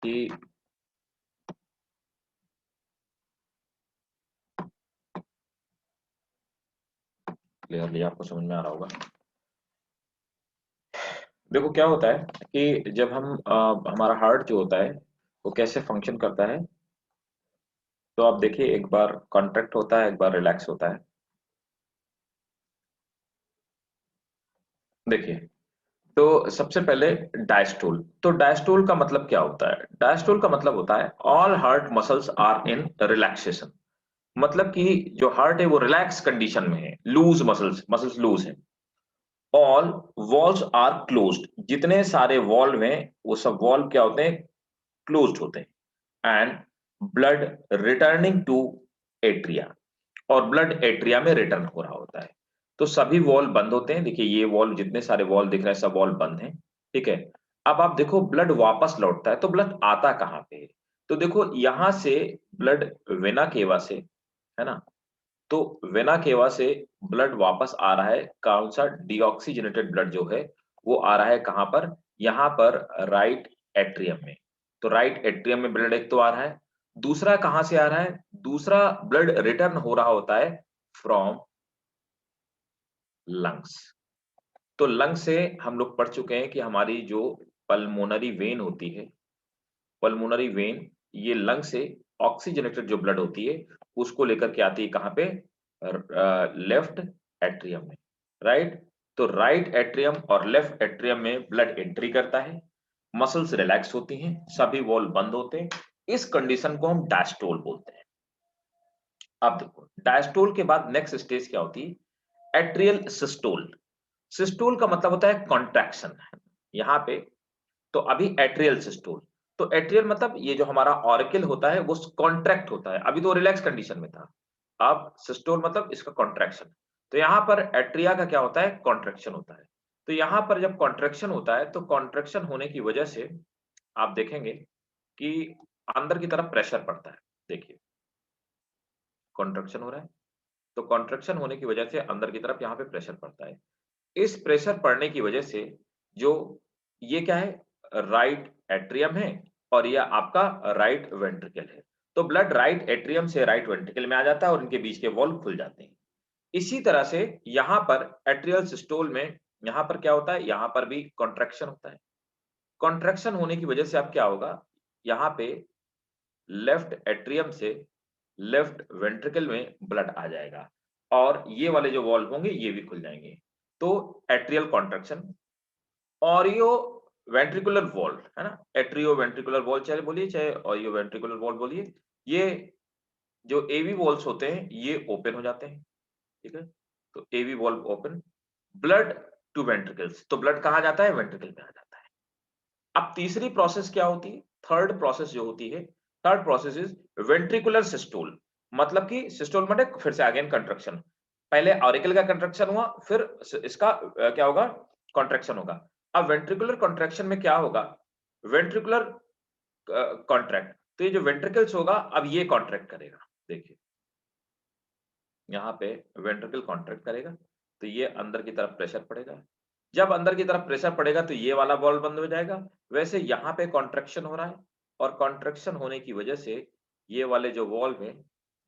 कि क्लियरली आपको समझ में आ रहा होगा। देखो क्या होता है कि जब हम हमारा हार्ट जो होता है वो कैसे फंक्शन करता है, तो आप देखिए एक बार कॉन्ट्रैक्ट होता है, एक बार रिलैक्स होता है। देखिए, तो सबसे पहले डायस्टोल। तो डायस्टोल का मतलब क्या होता है? डायस्टोल का मतलब होता है all heart muscles are in relaxation. मतलब कि जो हार्ट है वो रिलैक्स कंडीशन में है, लूज मसल्स मसल्स लूज है। ऑल वॉल्व्स आर क्लोज्ड, जितने सारे वॉल्व हैं वो सब वॉल्व क्या होते हैं? क्लोज्ड होते हैं। And blood returning to atria, और ब्लड एट्रिया में रिटर्न हो रहा होता है। तो सभी वॉल्व बंद होते हैं। देखिए ये वॉल्व, जितने सारे वॉल्व दिख रहे हैं सब वॉल्व बंद हैं। ठीक है। अब आप देखो ब्लड वापस लौटता है, तो ब्लड आता कहां पे है? तो देखो यहां से ब्लड वेना केवा से, है ना, तो वेना केवा से ब्लड वापस आ रहा है। कौन सा? डीऑक्सीजनेटेड ब्लड जो है वो आ रहा है कहां पर? यहां पर राइट एट्रियम में। तो राइट एट्रियम में ब्लड एक तो आ रहा है। दूसरा कहां से आ रहा है? दूसरा ब्लड रिटर्न हो रहा होता है फ्रॉम लंग्स। तो लंग से हम लोग पढ़ चुके हैं कि हमारी जो पल्मोनरी वेन होती है, पल्मोनरी वेन, ये लंग से ऑक्सीजनेटेड जो ब्लड होती है उसको लेकर के आती है कहां पे? लेफ्ट एट्रियम में। राइट। तो राइट एट्रियम और लेफ्ट एट्रियम में ब्लड एंट्री करता है, मसल्स रिलैक्स होती हैं, सभी वॉल बंद होते हैं। इस कंडीशन को हम डायस्टोल बोलते हैं। अब देखो डायस्टोल के बाद नेक्स्ट स्टेज क्या होती है? Atrial systole. सिस्टोल का मतलब होता है कॉन्ट्रैक्शन। यहां पे तो अभी एट्रियल सिस्टोल। तो एट्रियल मतलब ये जो हमारा ऑरिकल होता है वो कॉन्ट्रैक्ट होता है, अभी तो रिलैक्स कंडीशन में था। अब सिस्टोल मतलब इसका कॉन्ट्रैक्शन। तो यहां पर एट्रिया का क्या होता है? कॉन्ट्रैक्शन होता है। तो यहां पर जब कॉन्ट्रैक्शन होता है तो कॉन्ट्रैक्शन होने की वजह से आप देखेंगे कि अंदर की तरफ प्रेशर पड़ता है। देखिए कॉन्ट्रैक्शन हो रहा है, तो कॉन्ट्रैक्शन होने की वजह से अंदर की तरफ यहाँ पे प्रेशर पड़ता है। इस प्रेशर पड़ने की वजह से जो ये क्या है? राइट एट्रियम है और ये आपका राइट वेंट्रिकल है। तो ब्लड राइट एट्रियम से राइट वेंट्रिकल में आ जाता है और इनके बीच के वॉल्व खुल जाते हैं। इसी तरह से यहाँ पर एट्रियल सिस्टोल में यहाँ पर क्या होता है? यहाँ पर भी कॉन्ट्रैक्शन होता है। कॉन्ट्रैक्शन होने की वजह से अब क्या होगा? यहाँ पे लेफ्ट एट्रियम से लेफ्ट वेंट्रिकल में ब्लड आ जाएगा और ये वाले जो वॉल्व होंगे ये भी खुल जाएंगे। तो atrial contraction. Oreo ventricular valve, है ना, एट्रियो वेंट्रिकुलर वॉल्व चाहे बोलिए चाहे ऑरियो वेंट्रिकुलर वॉल्व बोलिए, ये जो एवी वॉल्व्स होते हैं ये ओपन हो जाते हैं। ठीक है। तो AV valve open, blood to ventricles, तो ब्लड कहाँ जाता है? वेंट्रिकल में आ जाता है। अब तीसरी प्रोसेस क्या होती है? थर्ड प्रोसेस जो होती है, third process is ventricular systole. मतलब कि सिस्टोल मतलब फिर से अगेन कंट्रक्शन। पहले ऑरिकल का कंट्रक्शन हुआ, फिर इसका क्या होगा? कॉन्ट्रैक्शन होगा। अब वेंट्रिकुलर कॉन्ट्रैक्शन में क्या होगा? वेंट्रिकुलर कॉन्ट्रैक्ट, तो ये जो वेंट्रिकल्स होगा अब ये कॉन्ट्रैक्ट करेगा। देखिए यहाँ पे वेंट्रिकल कॉन्ट्रैक्ट करेगा तो ये अंदर की तरफ प्रेशर पड़ेगा। जब अंदर की तरफ प्रेशर पड़ेगा तो ये वाला वॉल्व बंद हो जाएगा। वैसे यहाँ पे कॉन्ट्रैक्शन हो रहा है और कॉन्ट्रैक्शन होने की वजह से ये वाले जो वॉल्व है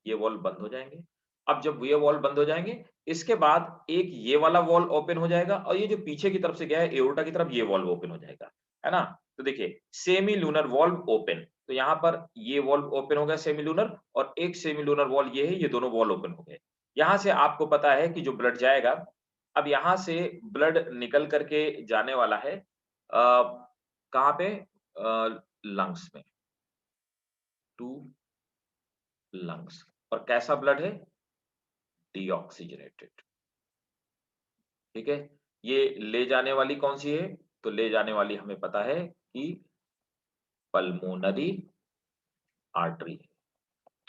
ये वॉल्व बंद हो जाएंगे। अब जब ये वॉल्व बंद हो जाएंगे इसके बाद एक ये वाला वॉल्व ओपन हो जाएगा और ये जो पीछे की तरफ से गया है एओर्टा की तरफ, ये वॉल्व ओपन हो जाएगा, है ना। तो देखिए सेमी लूनर वॉल्व ओपन, तो यहाँ पर ये वॉल्व ओपन हो गया सेमी लूनर, और एक सेमी लूनर वॉल्व ये है, ये दोनों वॉल्व ओपन हो गए। यहाँ से आपको पता है कि जो ब्लड जाएगा, अब यहाँ से ब्लड निकल करके जाने वाला है कहाँ पे? लंग्स में, टू लंग्स। और कैसा ब्लड है? डीऑक्सीजनेटेड। ठीक है। ये ले जाने वाली कौन सी है? तो ले जाने वाली हमें पता है कि पल्मोनरी आर्टरी है।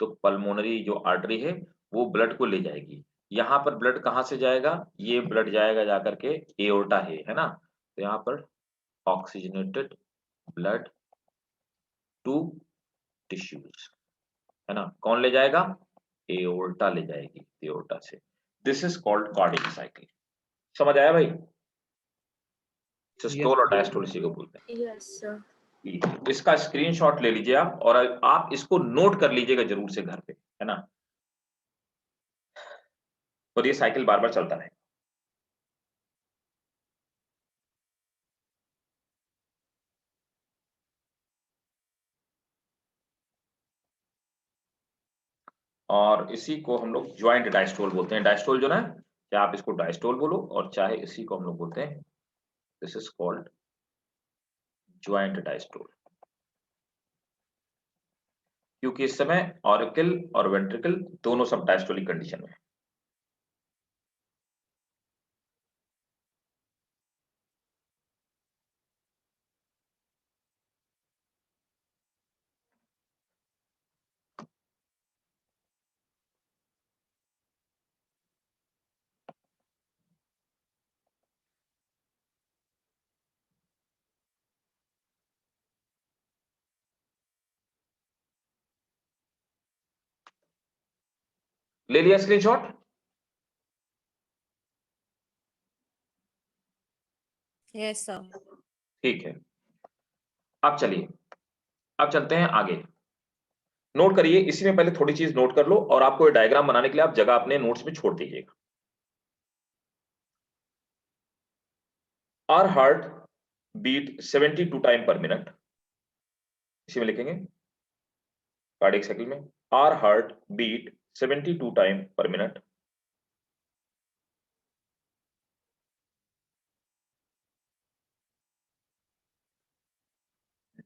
तो पल्मोनरी जो आर्टरी है वो ब्लड को ले जाएगी। यहाँ पर ब्लड कहाँ से जाएगा? ये ब्लड जाएगा जाकर के एओर्टा है ना। तो यहाँ पर ऑक्सीजनेटेड ब्लड टू टिश्यूज, है ना। कौन ले जाएगा? एओर्टा ले जाएगी, एओर्टा से। This is called cardiac cycle. समझ आया भाई? यस सिस्टोल और सर। डायस्टोल इसी को बोलते हैं। Yes, sir. इसका स्क्रीनशॉट ले लीजिए आप और आप इसको नोट कर लीजिएगा जरूर से घर पे, है ना। और ये साइकिल बार बार चलता रहेगा। और इसी को हम लोग ज्वाइंट डायस्टोल बोलते हैं। डायस्टोल जो ना, चाहे आप इसको डायस्टोल बोलो और चाहे इसी को हम लोग बोलते हैं, this is called joint diastole. क्योंकि इस समय ऑरिकल और वेंट्रिकल दोनों सब डायस्टोलिक कंडीशन में है। ले लिया स्क्रीनशॉट? Yes sir. ठीक है, अब चलिए, अब चलते हैं आगे। नोट करिए, इसी में पहले थोड़ी चीज नोट कर लो और आपको ये डायग्राम बनाने के लिए आप जगह अपने नोट्स में छोड़ दीजिएगा। Our heart beat 72 time per minute, इसी में लिखेंगे कार्डियक साइकिल में, our heart beat 72 time per minute.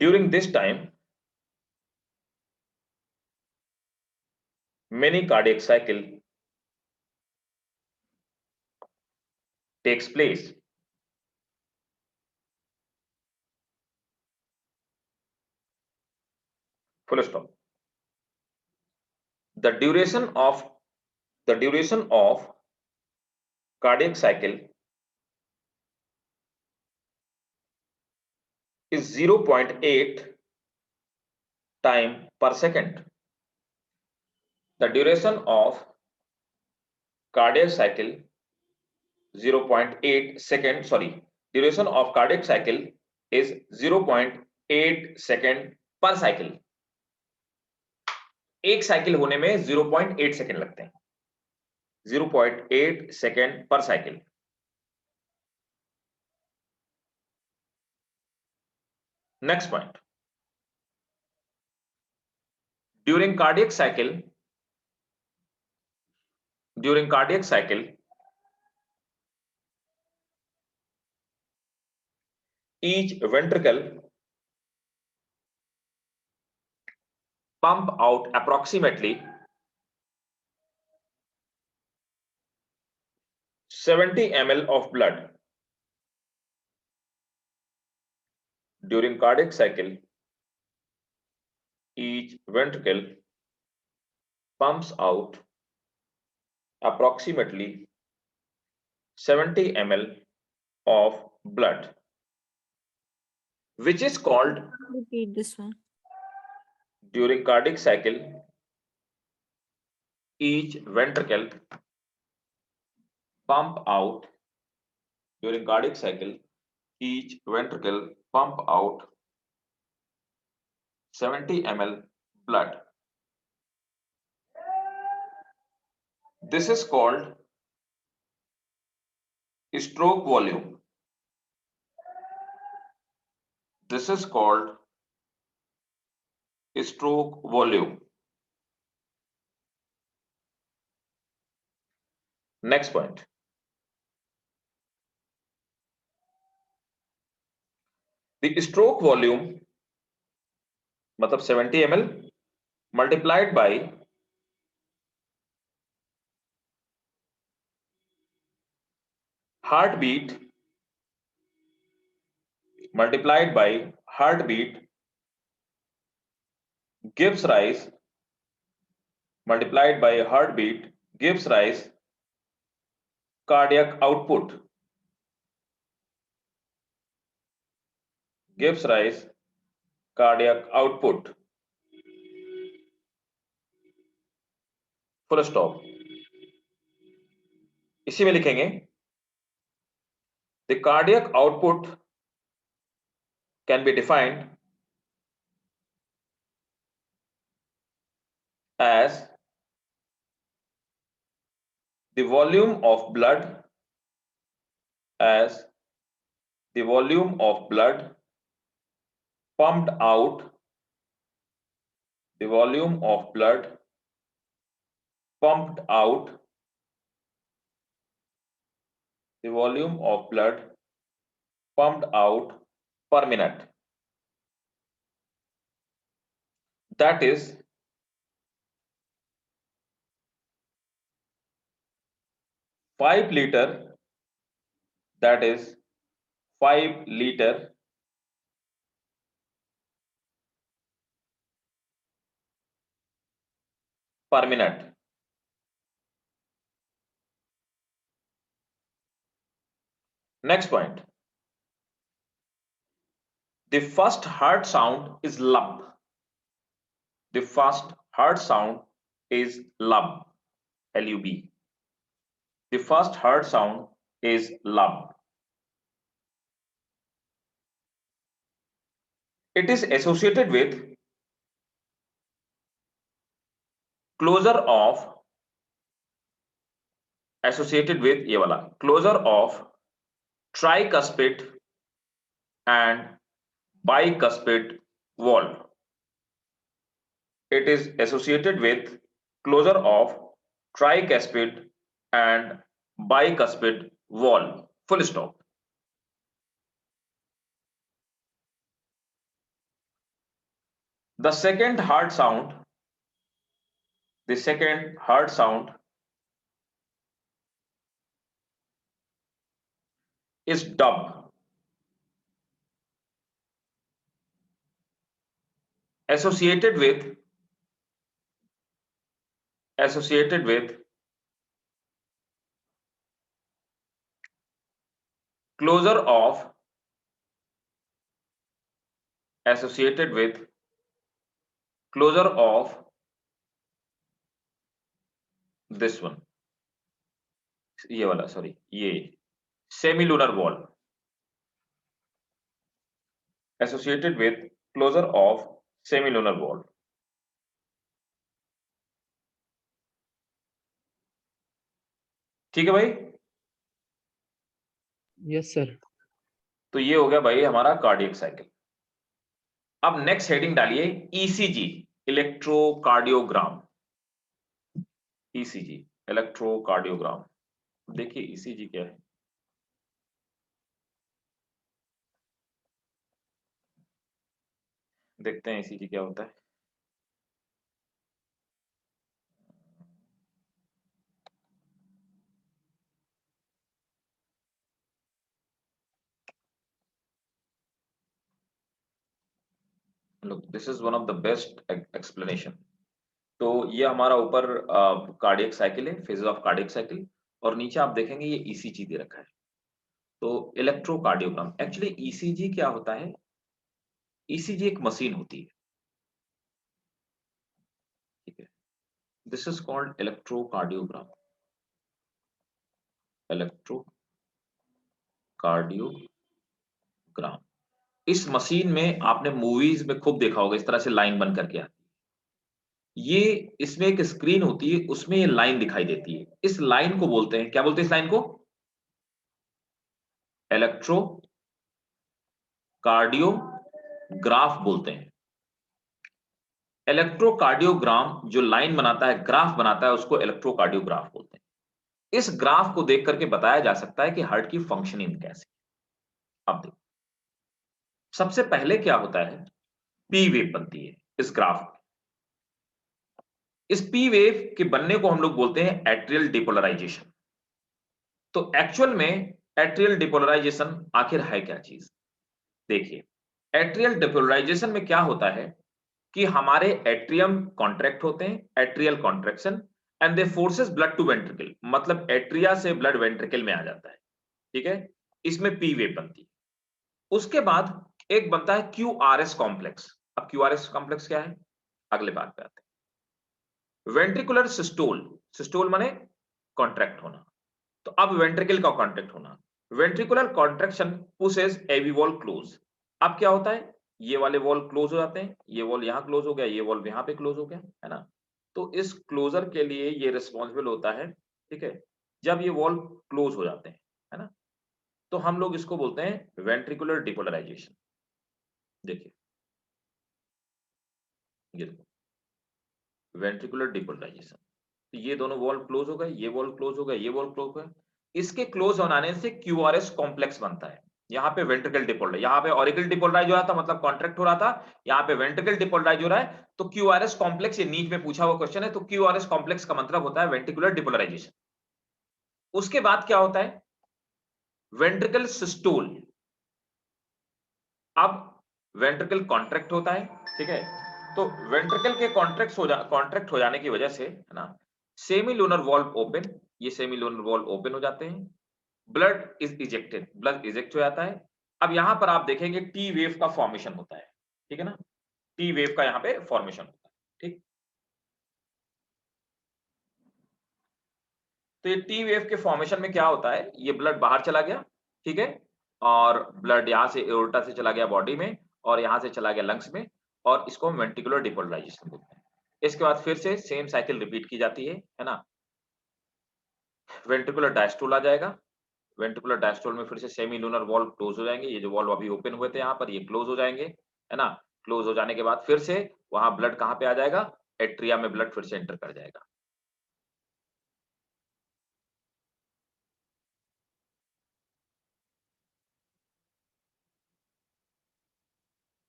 During this time many cardiac cycle takes place. Full stop. The duration of cardiac cycle is 0.8 time per second. The duration of cardiac cycle 0.8 second, sorry, duration of cardiac cycle is 0.8 second per cycle. एक cycle होने में 0.8 second लगते हैं, 0.8 second पर cycle. Next point, during cardiac cycle each ventricle pump out approximately 70 ml of blood. During cardiac cycle each ventricle pumps out approximately 70 ml of blood, which is called, Repeat this one. during cardiac cycle each ventricle pump out, during cardiac cycle each ventricle pump out 70 ml blood. This is called stroke volume. This is called stroke volume. Next point. The stroke volume मतलब 70 ml multiplied by heartbeat gives rise cardiac output, gives rise cardiac output. Full stop. इसी में लिखेंगे the cardiac output can be defined as the volume of blood as the volume of blood pumped out the volume of blood pumped out the volume of blood pumped out per minute, that is 5 liter, that is 5 liter per minute. Next point. The first heart sound is lub. The first heart sound is lub. L-U-B. The first heart sound is lub. It is associated with closure of ये वाला closure of tricuspid and bicuspid valve. It is associated with closure of tricuspid and bicuspid valve. Full stop. The second heart sound is dub. Associated with closure of this one, ये वाला, sorry, ये semilunar valve, associated with closure of semilunar valve. ठीक है भाई? Yes sir. तो ये हो गया भाई हमारा कार्डियक साइकिल। अब नेक्स्ट हेडिंग डालिए ईसीजी, इलेक्ट्रोकार्डियोग्राम। ECG, electrocardiogram. देखिए ईसीजी क्या है। देखते हैं ईसीजी क्या होता है। Look, this is one of the best explanation. तो ये हमारा ऊपर कार्डियक साइकिल है, फेजेस ऑफ कार्डियक साइकिल, और नीचे आप देखेंगे ये ईसीजी दे रखा है। तो इलेक्ट्रोकार्डियोग्राम, एक्चुअली ईसीजी क्या होता है? ईसीजी एक मशीन होती है, ठीक है। This is called electrocardiogram. Electrocardiogram, इस मशीन में आपने मूवीज में खूब देखा होगा, इस तरह से लाइन बन करके आती है। ये इसमें एक स्क्रीन होती है, उसमें ये लाइन दिखाई देती है। इस लाइन को बोलते हैं, क्या बोलते हैं इस लाइन को? इलेक्ट्रोकार्डियोग्राफ बोलते हैं। इलेक्ट्रोकार्डियोग्राम जो लाइन बनाता है, ग्राफ बनाता है, उसको इलेक्ट्रोकार्डियोग्राफ बोलते हैं। इस ग्राफ को देख करके बताया जा सकता है कि हार्ट की फंक्शनिंग कैसी। अब देखो, सबसे पहले क्या होता है, पी वेव बनती है इस ग्राफ में। इस पी वेव के बनने को हम लोग बोलते हैं एट्रियल डिपोलराइजेशन। तो एक्चुअल में एट्रियल डिपोलराइजेशन आखिर है क्या चीज? देखिए, एट्रियल डिपोलराइजेशन में क्या होता है कि हमारे एट्रियम कॉन्ट्रैक्ट होते हैं, atrial contraction, and they forces blood to ventricle, मतलब एट्रिया से ब्लड वेंट्रिकल में आ जाता है, ठीक है। इसमें पी वेव बनती है। उसके बाद एक बनता है क्यूआरएस कॉम्प्लेक्स। अब क्यूआरएस कॉम्प्लेक्स क्या है, अगले बात पे आते हैं। वेंट्रिकुलर सिस्टोल, सिस्टोल माने कॉन्ट्रैक्ट होना, तो अब वेंट्रिकल का कॉन्ट्रैक्ट होना। वेंट्रिकुलर कॉन्ट्रैक्शन पुशेस एवी वॉल क्लोज। अब क्या होता है, ये वाले वॉल क्लोज हो जाते हैं, ये वॉल यहां क्लोज हो गया, ये वॉल यहां पे क्लोज हो गया, है ना। तो इस क्लोजर के लिए ये रिस्पॉन्सिबल होता है, ठीक है? जब ये वॉल्व क्लोज हो जाते हैं, है ना? तो हम लोग इसको बोलते हैं वेंट्रिकुलर डिपोलराइजेशन। देखिए, ये देखो, वेंट्रिकुलर डिपोलराइजेशन। तो ये दोनों वॉल्व क्लोज हो गए, ये वॉल्व क्लोज हो गए, ये वॉल्व क्लोज हो गए। इसके क्लोज होने से क्यूआरएस कॉम्प्लेक्स बनता है। यहाँ पे वेंट्रिकल डिपोलराइज, यहाँ पे ऑरिकल डिपोलराइज हो रहा था, मतलब कॉन्ट्रैक्ट हो रहा था। यहाँ पे वेंट्रिकल डिपोलराइज हो रहा है, तो क्यूआरएस कॉम्प्लेक्स, ये नीट में पूछा हुआ क्वेश्चन है, तो क्यूआरएस कॉम्प्लेक्स का मतलब होता है वेंट्रिकुलर डिपोलराइजेशन। उसके बाद क्या होता है? Ventricle systole. अब वेंट्रिकल कॉन्ट्रैक्ट होता है, ठीक है? तो वेंट्रिकल के कॉन्ट्रैक्ट हो जाने की वजह से, है ना, सेमी लूनर वॉल्व ओपन, ये सेमी लूनर वॉल्व ओपन हो जाते हैं, blood is ejected, blood eject हो जाता है। अब यहां पर आप देखेंगे टी वेव का फॉर्मेशन होता है, ठीक है ना? टी वेव का यहाँ पे फॉर्मेशन होता है, ठीक? तो ये टी वेव के फॉर्मेशन में क्या होता है, ये ब्लड बाहर चला गया, ठीक है? और ब्लड यहाँ से एओर्टा से चला गया बॉडी में, और यहाँ से चला गया लंग्स में, और इसको हम वेंट्रिकुलर डिपोलराइजेशन बोलते हैं। इसके बाद फिर से सेम साइकिल रिपीट की जाती है ना? वेंट्रिकुलर डायस्टोल आ जाएगा, वेंट्रिकुलर डायस्टोल में फिर से सेमी लूनर वॉल्व क्लोज हो जाएंगे, ये जो वॉल्व अभी ओपन हुए थे यहाँ पर, ये क्लोज हो जाएंगे, है ना? क्लोज हो जाने के बाद फिर से वहां ब्लड कहाँ पे आ जाएगा? एट्रिया में ब्लड फिर से एंटर कर जाएगा।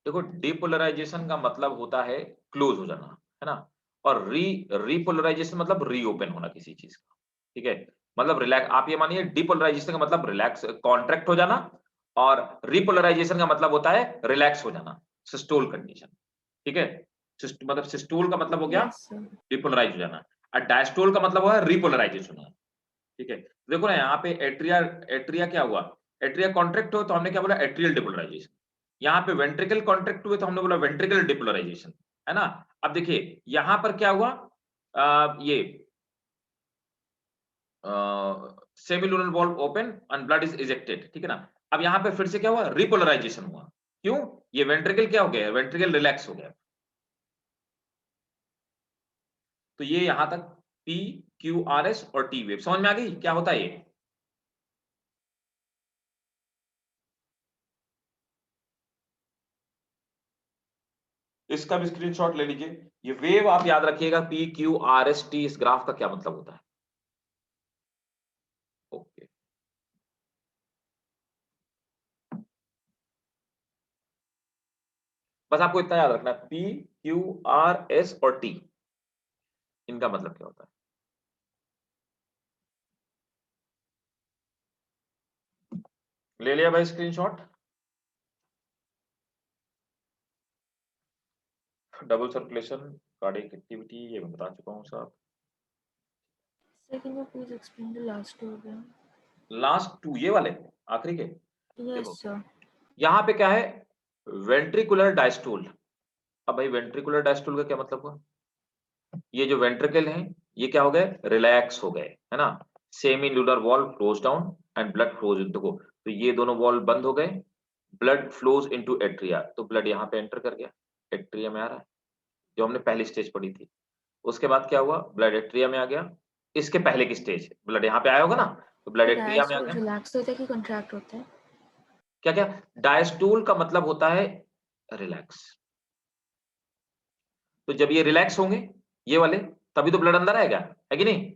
देखो, डिपोलराइजेशन का मतलब होता है क्लोज हो जाना, है ना? और रीपोलराइजेशन मतलब रीओपन होना किसी चीज का, ठीक है? मतलब रिलैक्स, आप ये मानिए डिपोलराइजेशन का मतलब रिलैक्स, कॉन्ट्रैक्ट हो जाना, और रीपोलराइजेशन का मतलब होता है रिलैक्स हो जाना, सिस्टोल कंडीशन, ठीक है? मतलब सिस्टोल का मतलब हो गया Yes, sir. डिपोलराइज हो जाना, और डायस्टोल का मतलब हुआ रिपोलराइजेशन होना, ठीक है? देखो ना, यहाँ पे एट्रिया, एट्रिया क्या हुआ? एट्रिया कॉन्ट्रैक्ट हो तो हमने क्या बोला? Atrial depolarisation. यहाँ पे वेंट्रिकल कॉन्ट्रैक्ट हुए तो हमने बोला वेंट्रिकल डिपोलराइजेशन, है ना? अब देखिए यहाँ पर क्या हुआ? ये semilunar valve open and blood is ejected, ठीक है ना? अब यहाँ पे फिर से क्या हुआ? रिपोलराइजेशन हुआ। क्यों? ये वेंट्रिकल क्या हो गया? वेंट्रिकल रिलैक्स हो गया। तो ये यहाँ तक पी, क्यू, आर, एस और टी वेव समझ में आ गई क्या होता है ये? इसका भी स्क्रीनशॉट ले लीजिए। ये वेव आप याद रखिएगा, P, Q, R, S, T, इस ग्राफ का क्या मतलब होता है? ओके। बस आपको इतना याद रखना है, पी, क्यू, आर, एस और टी, इनका मतलब क्या होता है? ले लिया भाई screenshot? Double circulation, cardiac activity, ये मैं बता चुका हूँ साहब। Sir, can you please explain the last two again? Last two ये वाले, आखिरी के, Yes, देखो sir. यहाँ पे क्या है? Ventricular diastole. अब भाई वेंट्रिकुलर डायस्टोल का क्या मतलब हुआ? ये जो वेंट्रिकल है, ये क्या हो गए? रिलैक्स हो गए, है ना? Semi lunar valve close down and blood flows into, देखो तो ये दोनों वॉल्व बंद हो गए, ब्लड फ्लोज इनटू एट्रिया, तो ब्लड यहाँ पे एंटर कर गया, एट्रिया में आ रहा है, जो हमने पहली स्टेज पढ़ी थी। उसके बाद क्या हुआ? ब्लड एट्रिया में आ गया। इसके पहले की स्टेज, ब्लड यहाँ पे आया होगा ना, तो ब्लड तो एट्रिया में आ डायस्टोल गया। रिलैक्स होता है कि कंट्रैक्ट होता है? क्या क्या? डायस्टोल का मतलब होता है रिलैक्स। तो जब ये रिलैक्स होंगे, ये वाले, तभी तो ब्लड अंदर आएगा, है कि नहीं?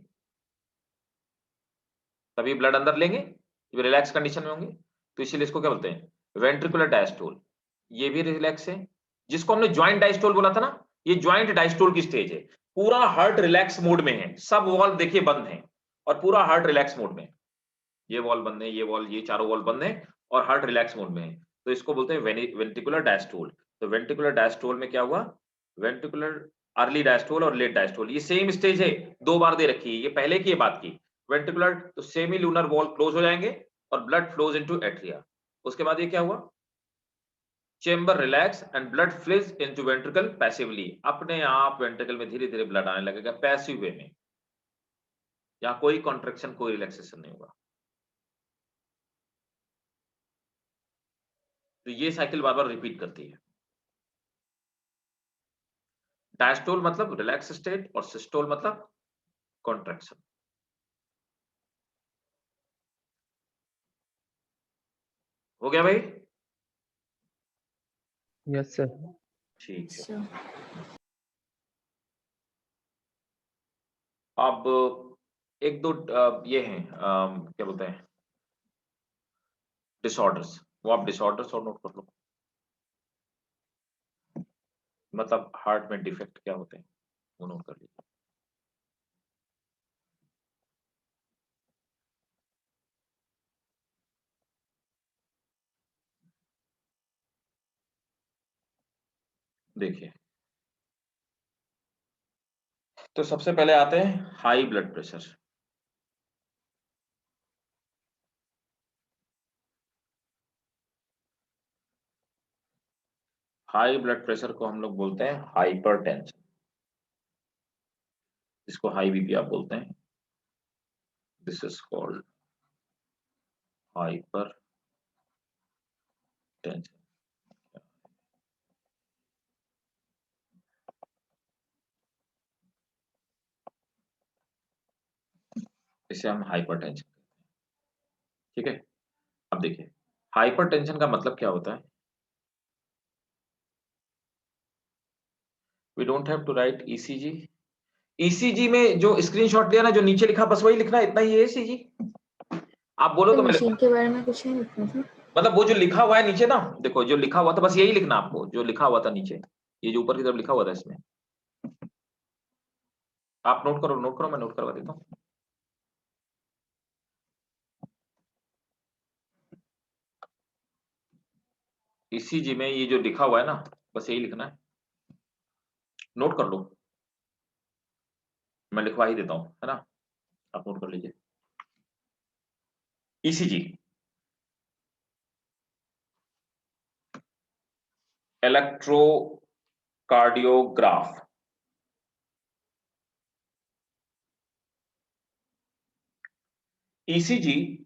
तभी ब्लड अंदर लेंगे जब रिलैक्स कंडीशन में होंगे। तो इसीलिए इसको क्या बोलते हैं? Ventricular diastole. ये भी रिलैक्स है, जिसको हमने ज्वाइंट डायस्टोल बोला था ना, ये ज्वाइंट डायस्टोल की स्टेज है। पूरा हार्ट रिलैक्स मोड में है, सब वॉल्व देखिए बंद है, और पूरा हार्ट रिलैक्स मोड में है। ये वॉल्व बंद है, ये वॉल्व, ये चारों वॉल्व बंद है, और हार्ट रिलैक्स मोड में है। तो इसको बोलते हैं वेंट्रिकुलर डायस्टोल। तो वेंट्रिकुलर डायस्टोल में क्या हुआ? वेंट्रिकुलर अर्ली डायस्टोल और लेट डायस्टोल, ये सेम स्टेज है, दो बार दे रखी है, ये पहले की ये बात की। वेंट्रिकुलर तो सेमी लूनर वॉल क्लोज हो जाएंगे, और ब्लड फ्लोज इनटू एट्रिया। उसके बाद ये क्या हुआ? Chamber relax and blood fills into ventricle passively, अपने आप वेंट्रिकल में धीरे धीरे ब्लड आने लगेगा पैसिव वे में। यहाँ कोई कॉन्ट्रेक्शन, कोई रिलैक्सेशन नहीं होगा। तो ये साइकिल बार बार रिपीट करती है। डायस्टोल मतलब रिलैक्स स्टेट और सिस्टोल मतलब कॉन्ट्रैक्शन। हो गया भाई? Yes sir. ठीक है। sir. अब एक दो ये हैं क्या बोलते हैं डिसऑर्डर्स, वो आप डिसऑर्डर्स और नोट कर लो, मतलब हार्ट में डिफेक्ट क्या होते हैं वो नोट कर लीजिए। देखिए, तो सबसे पहले आते हैं high blood pressure. High blood pressure को हम लोग बोलते हैं हाइपरटेंशन, इसको हाई बीपी आप बोलते हैं। This is called hypertension. इसे हम हाइपरटेंशन कहते हैं। ठीक है, अब देखिए हाइपरटेंशन का मतलब क्या होता है। We don't have to write ECG. ECG में जो स्क्रीनशॉट लिया ना, जो नीचे लिखा बस वही लिखना, इतना ही है ईसीजी। आप बोलो तो तो मैं मशीन लिखूं, के बारे में कुछ नहीं लिखना था। मतलब वो जो लिखा हुआ है नीचे ना, देखो जो लिखा हुआ था बस यही लिखना आपको, जो लिखा हुआ था नीचे, ये जो ऊपर की तरफ लिखा हुआ था इसमें आप नोट करो, नोट करो, मैं नोट करवा देता हूँ। ईसीजी में ये जो लिखा हुआ है ना, बस यही लिखना है, नोट कर लो, मैं लिखवा ही देता हूँ, है ना, आप नोट कर लीजिए। ECG electrocardiograph, ECG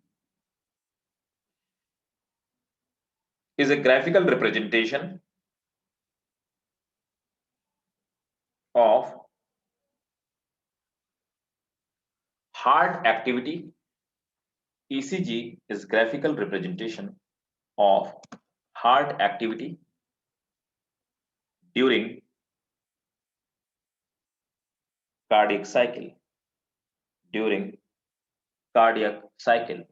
is a graphical representation of heart activity. ECG is graphical representation of heart activity during cardiac cycle. During cardiac cycle.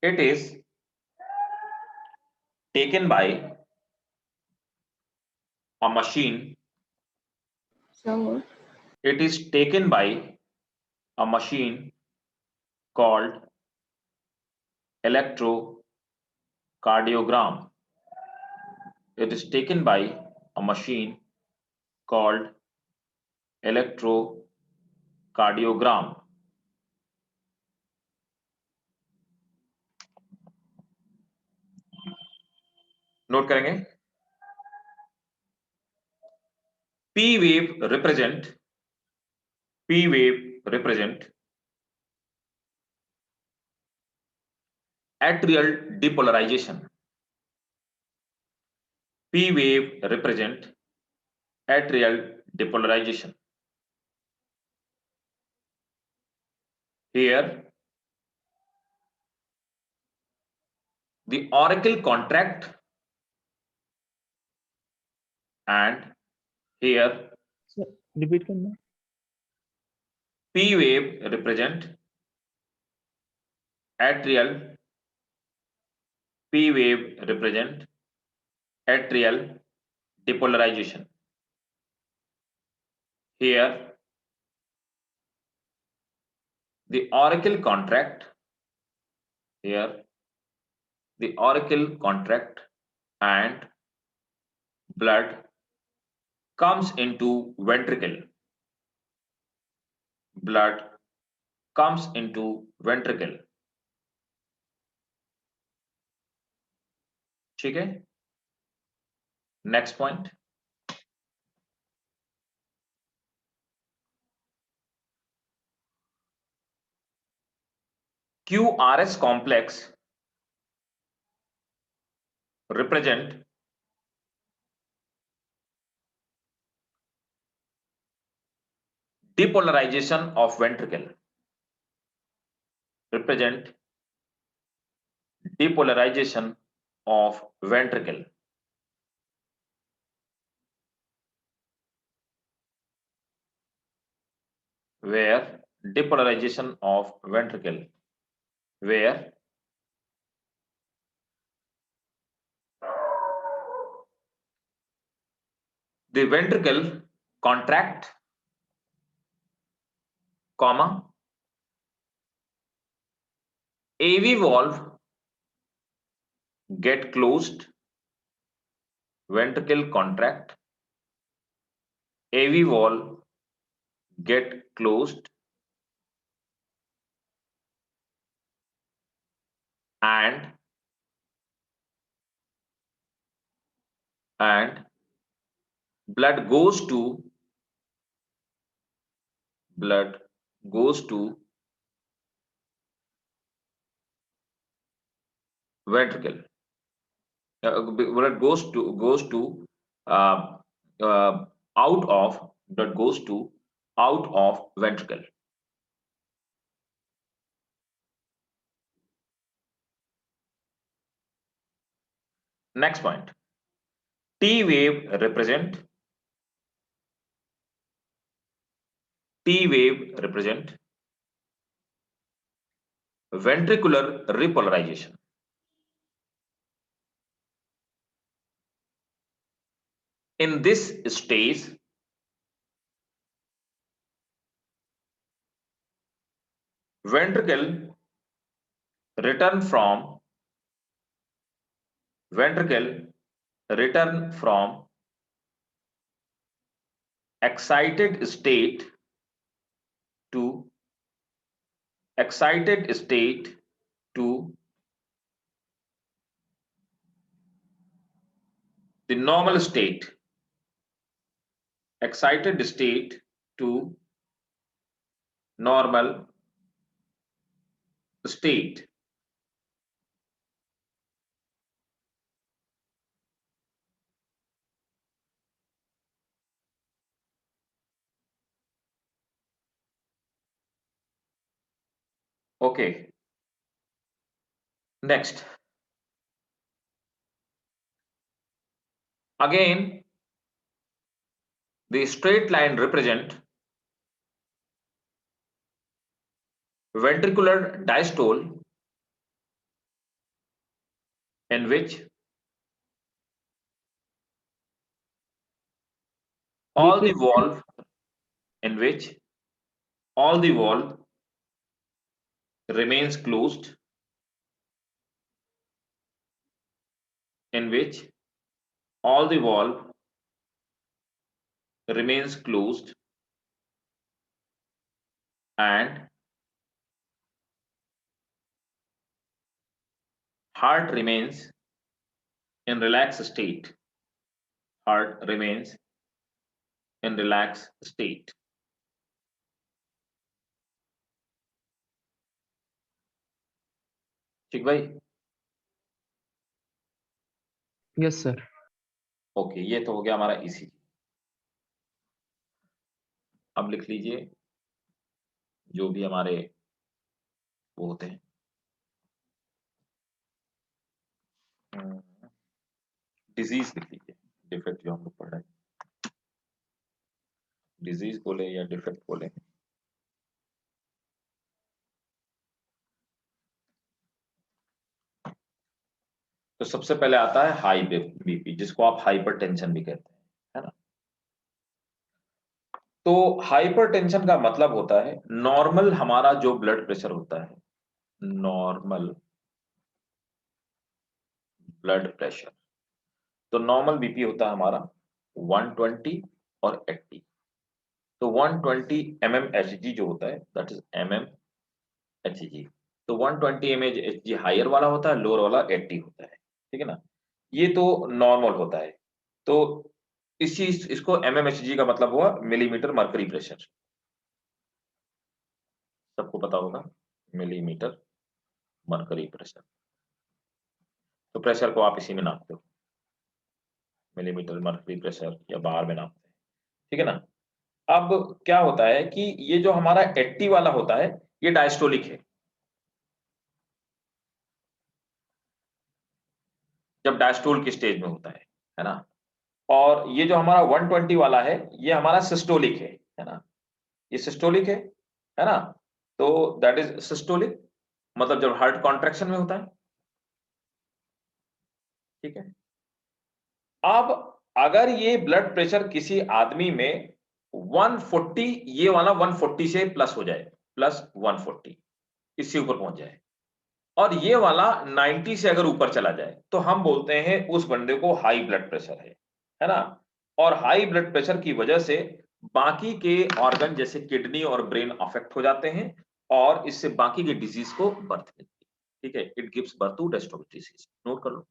It is taken by a machine. So It is taken by a machine called electrocardiogram. It is taken by a machine called electrocardiogram. Note करेंगे। P wave represent atrial depolarization. P wave represent atrial depolarization. Here the auricle contract and here sir repeat करना। P wave represent atrial, P wave represent atrial depolarization. Here the auricle contract, here the auricle contract and blood comes into ventricle. Blood comes into ventricle. ठीक है, next point. QRS complex represent depolarization of ventricle. Represent depolarization of ventricle. Where depolarization of ventricle, where the ventricle contract, comma, AV valve get closed, ventricle contract, AV valve get closed, and blood goes to ventricle. Blood goes to uh, uh, out of blood goes to out of ventricle. Next point. T wave represent ventricular repolarization. In this stage, ventricle return from excited state to the normal state, excited state to normal state. Okay. Next. Again, the straight line represent ventricular diastole, in which all the valve remains closed, and heart remains in relaxed state. ठीक भाई? Yes sir. Okay, ये तो हो गया हमारा ECG. अब लिख लीजिए जो भी हमारे वो होते हैं, डिजीज लिख लीजिए, डिफेक्ट जो हम लोग पढ़ रहे हैं, डिजीज बोले या डिफेक्ट बोले। तो सबसे पहले आता है हाई बीपी, जिसको आप हाइपरटेंशन भी कहते हैं, है ना। तो हाइपरटेंशन का मतलब होता है नॉर्मल हमारा जो ब्लड प्रेशर होता है, नॉर्मल ब्लड प्रेशर, तो नॉर्मल बीपी होता है हमारा 120 और 80। तो 120 mmHg जो होता है, दैट इज mmHg। तो 120 mmHg हायर वाला होता है, लोअर वाला 80 होता है, ठीक है ना। ये तो नॉर्मल होता है। तो इसको mmHg का मतलब हुआ मिलीमीटर मर्करी प्रेशर, सबको पता होगा मिलीमीटर मर्करी प्रेशर। तो प्रेशर को आप इसी में नापते हो, मिलीमीटर मर्करी प्रेशर या बार में नापते हैं, ठीक है ना। अब क्या होता है कि ये जो हमारा 80 वाला होता है ये डायस्टोलिक है, जब डायस्टोल की स्टेज में होता है ना। और ये जो हमारा 120 वाला है ये हमारा सिस्टोलिक है ना, ये सिस्टोलिक है ना। तो दैट इज सिस्टोलिक, मतलब जब हार्ट कॉन्ट्रैक्शन में होता है, ठीक है। अब अगर ये ब्लड प्रेशर किसी आदमी में 140, ये वाला 140 से प्लस हो जाए, प्लस 140 इससे ऊपर पहुंच जाए, और ये वाला 90 से अगर ऊपर चला जाए, तो हम बोलते हैं उस बंदे को हाई ब्लड प्रेशर है ना। और हाई ब्लड प्रेशर की वजह से बाकी के ऑर्गन जैसे किडनी और ब्रेन अफेक्ट हो जाते हैं, और इससे बाकी के डिजीज को बर्थ मिलती है, ठीक है। It gives birth to dystrophic disease, note कर लो।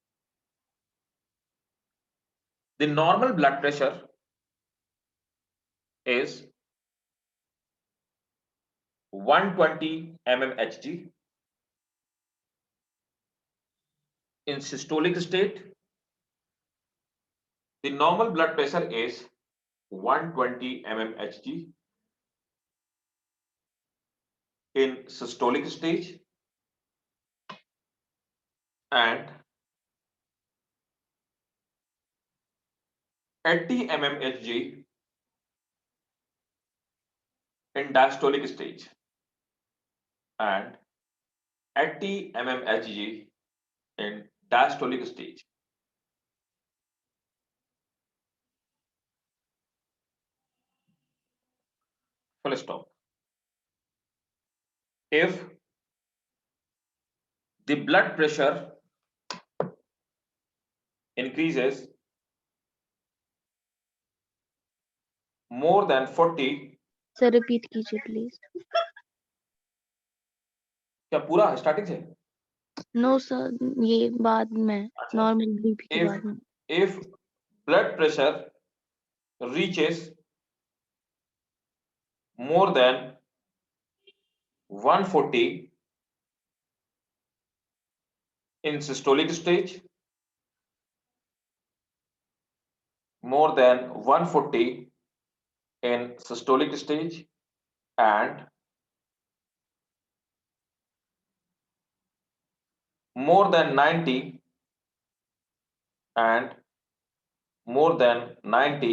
The normal blood pressure is 120 mmHg in systolic state. The normal blood pressure is 120 mmHg in systolic stage and 80 mmHg in diastolic stage and 80 mmHg in diastolic stage. Full stop. If the blood pressure increases more than 40, sir repeat कीजिए please. क्या पूरा starting से? No sir, ये बाद में, अच्छा, normal BP के if बाद में। if blood pressure reaches more than 140 in systolic stage, more than 140 in systolic stage and more than 90 and more than 90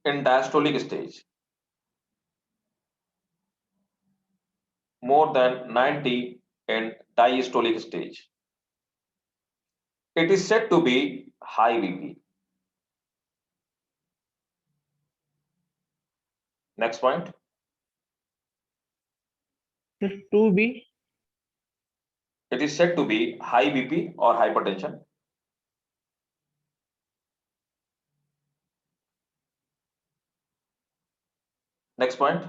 in diastolic stage, more than 90 in diastolic stage, it is said to be high BP. Next point. Sir, 2B. It is said to be high BP or hypertension. Next point.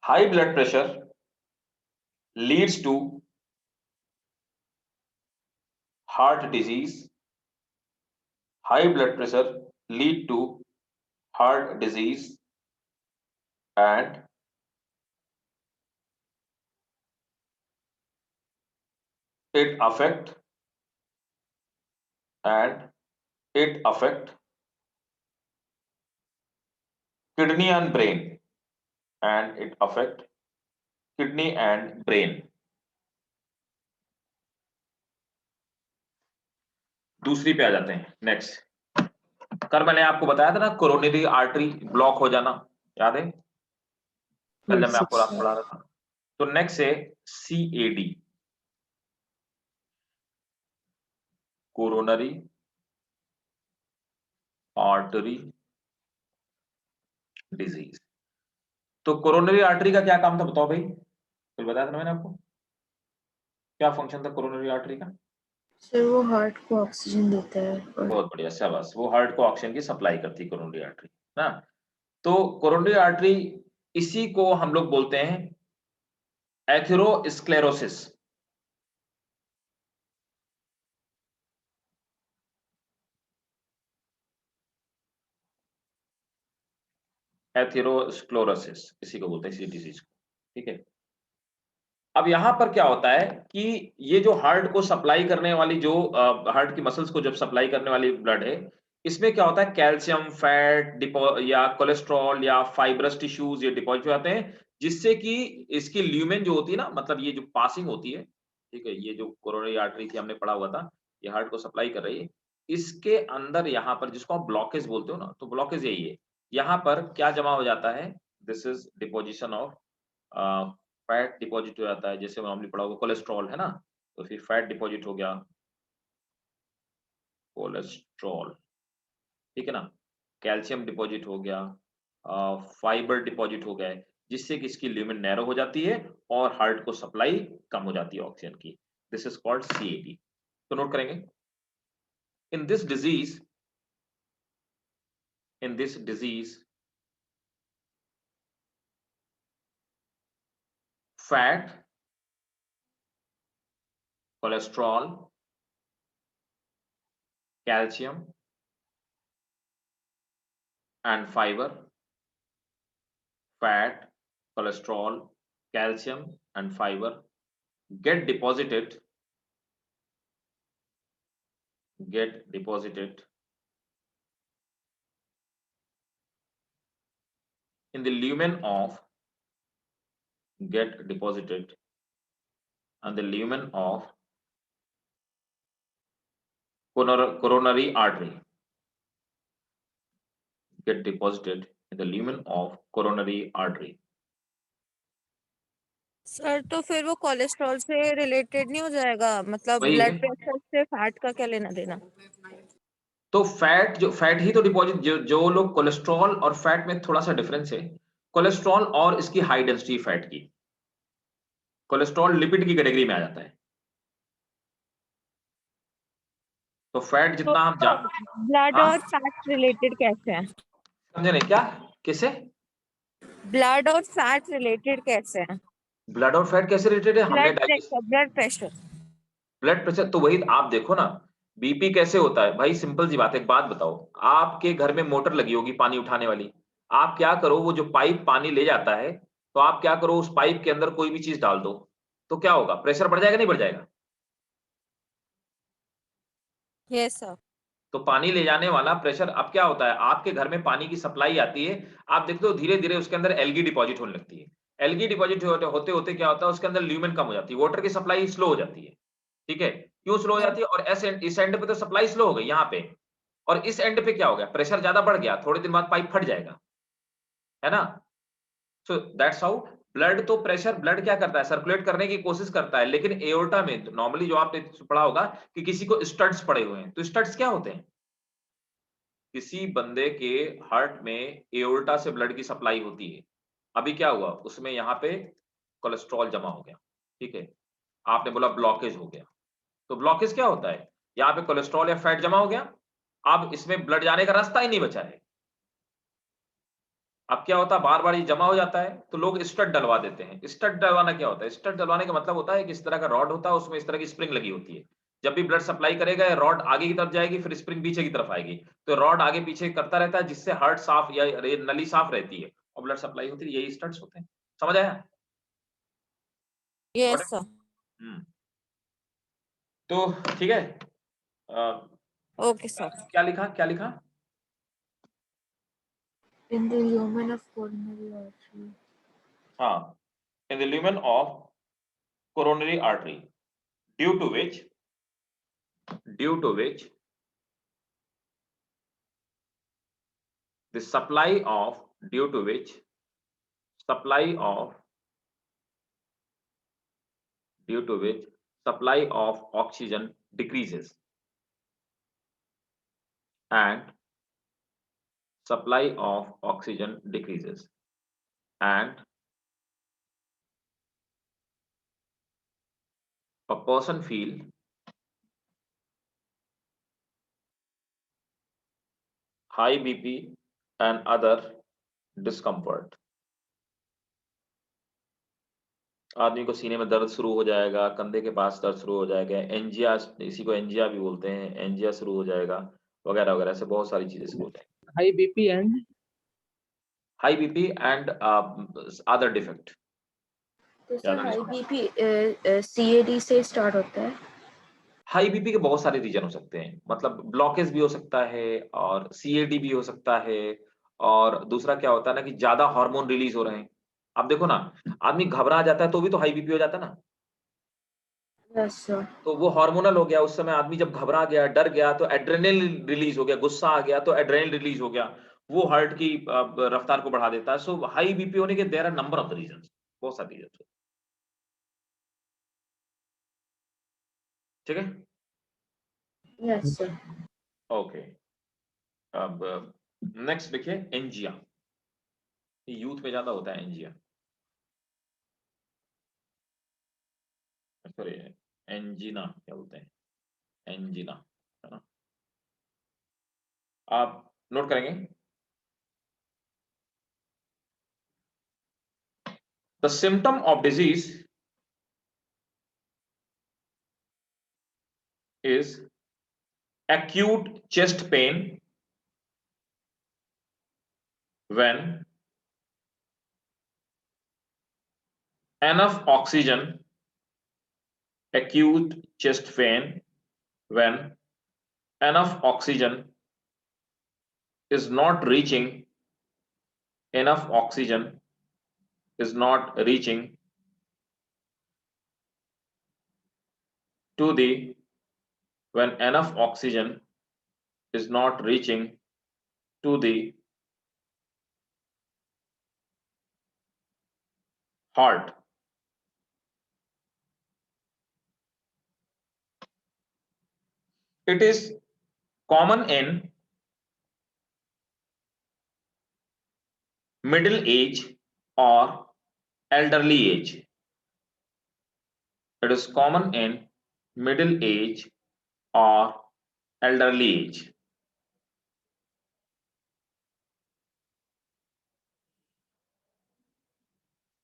High blood pressure leads to heart disease. High blood pressure lead to heart disease and it affect kidney and brain, and it affect kidney and brain. दूसरी पे आ जाते हैं। Next, कल मैंने आपको बताया था ना कोरोनरी आर्टरी ब्लॉक हो जाना, याद है कल जब मैं आपको रात पढ़ा रहा था। तो नेक्स्ट है CAD, कोरोनरी आर्टरी डिजीज। तो कोरोनरी आर्टरी का क्या काम था बताओ भाई, कुछ बताया था ना मैंने आपको, क्या फंक्शन था कोरोनरी आर्टरी का? सर वो हार्ट को ऑक्सीजन देता है और बहुत बढ़िया, शाबाश, वो हार्ट को ऑक्सीजन की सप्लाई करती है कोरोनरी आर्टरी ना। तो कोरोनरी आर्टरी, इसी को हम लोग बोलते हैं एथेरोस्क्लेरोसिस। एथेरोस्क्लेरोसिस इसी को बोलते हैं, इसी डिजीज को, ठीक है। अब यहाँ पर क्या होता है कि ये जो हार्ट को सप्लाई करने वाली जो हार्ट की मसल्स को जब सप्लाई करने वाली ब्लड है, इसमें क्या होता है कैल्शियम, फैट या कोलेस्ट्रॉल या फाइब्रस टिश्यूज ये डिपॉजिट हो जाते हैं, जिससे कि इसकी ल्यूमेन जो होती है ना, मतलब ये जो पासिंग होती है, ठीक है, ये जो कोरोनरी आर्टरी थी हमने पढ़ा हुआ था, ये हार्ट को सप्लाई कर रही है। इसके अंदर यहाँ पर जिसको आप ब्लॉकेज बोलते हो ना, तो ब्लॉकेज यही है। यहाँ पर क्या जमा हो जाता है, this is deposition of fat deposit हो जाता है, जैसे नॉर्मली पढ़ा होगा कोलेस्ट्रॉल है ना, तो फिर फैट डिपॉजिट हो गया, कोलेस्ट्रॉल, ठीक है ना, कैल्शियम डिपॉजिट हो गया, फाइबर डिपॉजिट हो गया है, जिससे कि इसकी ल्यूमेन नैरो हो जाती है और हार्ट को सप्लाई कम हो जाती है ऑक्सीजन की। This is called CAD. तो नोट करेंगे, in this disease fat, cholesterol, calcium and fiber, fat, cholesterol, calcium and fiber get deposited in the lumen of get deposited on the lumen of coronary artery, get deposited in the lumen of coronary artery. Sir तो फिर वो cholesterol से related नहीं हो जाएगा, मतलब वही blood है। प्रेशर से फैट का क्या लेना देना? तो फैट ही तो डिपॉजिट, जो लोग कोलेस्ट्रॉल और फैट में थोड़ा सा डिफरेंस है, कोलेस्ट्रॉल और इसकी हाई डेंसिटी फैट की, कोलेस्ट्रॉल लिपिड की कैटेगरी में आ जाता है, तो फैट तो जितना आप जा ब्लड हाँ और फैट रिलेटेड कैसे है? समझे नहीं क्या, किसे? ब्लड और फैट रिलेटेड कैसे है? ब्लड और फैट कैसे रिलेटेड है? हमने ब्लड प्रेशर ब्लड प्रेशर तो वही आप देखो ना, बीपी कैसे होता है भाई, सिंपल सी बात है। एक बात बताओ, आपके घर में मोटर लगी होगी पानी उठाने वाली, आप क्या करो, वो जो पाइप पानी ले जाता है, तो आप क्या करो, उस पाइप के अंदर कोई भी चीज डाल दो, तो क्या होगा, प्रेशर बढ़ जाएगा नहीं बढ़ जाएगा? Yes sir. तो पानी ले जाने वाला प्रेशर, अब क्या होता है, आपके घर में पानी की सप्लाई आती है, आप देखते हो धीरे धीरे उसके अंदर एलगी डिपॉजिट होने लगती है। एलगी डिपॉजिट होते होते क्या होता है, उसके अंदर ल्यूमेन कम हो जाती है, वाटर की सप्लाई स्लो हो जाती है। ठीक है, क्यों स्लो हो जाती है? और इस एंड पे तो सप्लाई स्लो हो गई यहाँ पे, और इस एंड पे क्या हो गया, प्रेशर ज्यादा बढ़ गया, थोड़े दिन बाद पाइप फट जाएगा, है ना? सो दैट्स हाउ ब्लड, तो प्रेशर, ब्लड क्या करता है, सर्कुलेट करने की कोशिश करता है, लेकिन एओर्टा में नॉर्मली जो आपने पढ़ा होगा कि किसी को स्टड्स पड़े हुए हैं, तो स्टड्स क्या होते हैं, किसी बंदे के हार्ट में एओर्टा से ब्लड की सप्लाई होती है, अभी क्या हुआ उसमें, यहाँ पे कोलेस्ट्रॉल जमा हो गया, ठीक है, आपने बोला ब्लॉकेज हो गया, तो ब्लॉकेज क्या होता है, यहाँ पे कोलेस्ट्रॉल या फैट जमा हो गया, अब इसमें ब्लड जाने का रास्ता ही नहीं बचा है। अब क्या होता है, बार बार ये जमा हो जाता है, तो लोग स्टड डलवा देते हैं। स्टड डलवाना क्या होता है, स्टड डलवाने का मतलब होता है कि इस तरह का रॉड होता है, उसमें इस तरह की स्प्रिंग लगी होती है, जब भी ब्लड सप्लाई करेगा रॉड आगे की तरफ जाएगी, फिर स्प्रिंग पीछे की तरफ आएगी, तो रॉड आगे पीछे करता रहता है, जिससे हार्ट साफ या नली साफ रहती है और ब्लड सप्लाई होती है, यही स्टड्स होते हैं। समझ आया? Yes sir. हम्म, तो ठीक है, ओके सर। क्या लिखा, क्या लिखा? In the lumen of coronary artery. हाँ, in the lumen of coronary artery, due to which the supply of due to which supply of oxygen decreases and supply of oxygen decreases and a person feel high BP and other discomfort। आदमी को सीने में दर्द शुरू हो जाएगा, कंधे के पास दर्द शुरू हो जाएगा, एंजिया, इसी को एंजिया भी बोलते हैं, एंजिया शुरू हो जाएगा, वगैरह वगैरह, ऐसे बहुत सारी चीजें शुरू हो जाएंगी। High BP and high BP and other defect. तो ज्यादा सर नहीं हाई सोना। बीपी CAD से स्टार्ट होता है? हाई बीपी के बहुत सारे रीजन हो सकते हैं, मतलब ब्लॉकेज भी हो सकता है और सीएडी भी हो सकता है, और दूसरा क्या होता है ना कि ज्यादा हार्मोन रिलीज हो रहे हैं। अब देखो ना, आदमी घबरा जाता है तो भी तो हाई बीपी हो जाता है ना, यस सर। तो वो हार्मोनल हो गया। उस समय आदमी जब घबरा गया, डर गया, तो एड्रेनलिन रिलीज हो गया, गुस्सा आ गया तो एड्रेनलिन रिलीज हो गया, वो हार्ट की रफ्तार को बढ़ा देता है। सो हाई बीपी होने के there are number of the reasons, बहुत सारे रीजंस। ठीक है, यस सर। ओके। अब नेक्स्ट देखिए, एंजिया। यूथ में ज्यादा होता है एंजिया, सॉरी एंजिना क्या बोलते हैं, एंजिना, है ना। आप नोट करेंगे, the symptom of disease is acute chest pain when enough oxygen, acute chest pain when enough oxygen is not reaching, enough oxygen is not reaching to the, when enough oxygen is not reaching to the heart. It is common in middle age or elderly age. It is common in middle age or elderly age.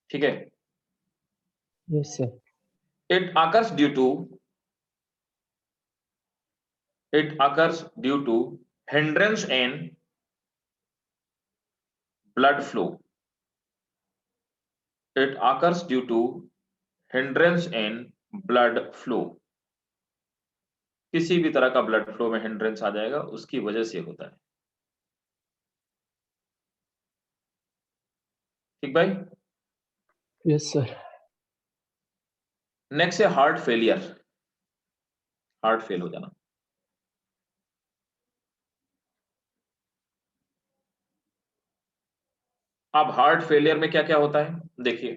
ठीक है, Yes, sir. it occurs due to hindrance in blood flow. It occurs due to hindrance in blood flow. किसी भी तरह का blood flow में hindrance आ जाएगा, उसकी वजह से होता है। ठीक भाई। Yes, sir. नेक्स्ट है हार्ट फेलियर, हार्ट फेल हो जाना। अब हार्ट फेलियर में क्या क्या होता है देखिए,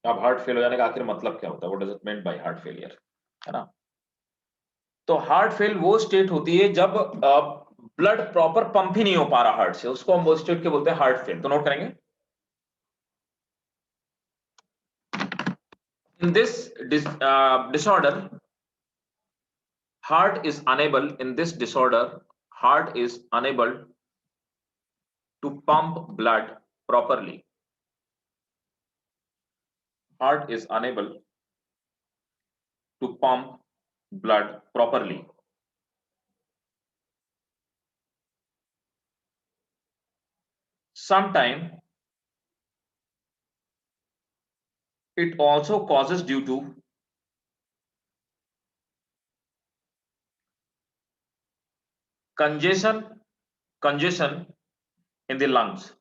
अब हार्ट फेल हो जाने का आखिर मतलब क्या होता है, what does it mean by heart failure, है ना। तो हार्ट फेल वो स्टेट होती है जब ब्लड प्रॉपर पंप ही नहीं हो पा रहा हार्ट से, उसको हम वो स्टेट के बोलते हैं हार्ट फेल। तो नोट करेंगे, in this disorder, heart is unable, in this disorder heart is unable to pump blood properly. Heart is unable to pump blood properly. Sometime it also causes due to congestion in the lungs.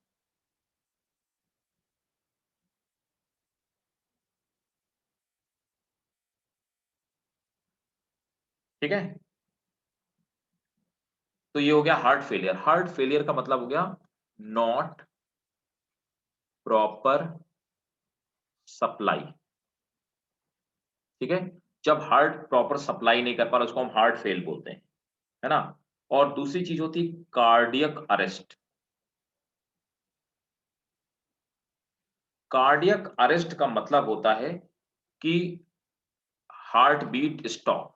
ठीक है, तो ये हो गया heart failure. Heart failure का मतलब हो गया नॉट प्रॉपर सप्लाई। ठीक है, जब हार्ट प्रॉपर सप्लाई नहीं कर पा रहा उसको हम हार्ट फेल बोलते हैं, है ना। और दूसरी चीज होती है कार्डियक अरेस्ट। कार्डियक अरेस्ट का मतलब होता है कि हार्ट बीट स्टॉप,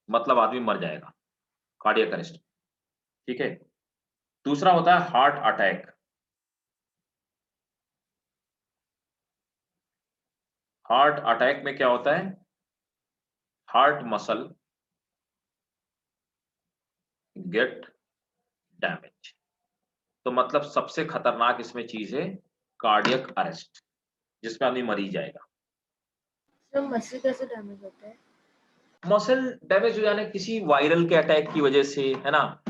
मतलब आदमी मर जाएगा, कार्डियक अरेस्ट। ठीक है, दूसरा होता है हार्ट अटैक। हार्ट अटैक में क्या होता है, हार्ट मसल गेट डैमेज। तो मतलब सबसे खतरनाक इसमें चीज है कार्डियक अरेस्ट, जिसमें आदमी मर ही जाएगा। सर मसल कैसे डैमेज होता है? मसल डैमेज हो जाने किसी वायरल के अटैक की वजह से, है ना,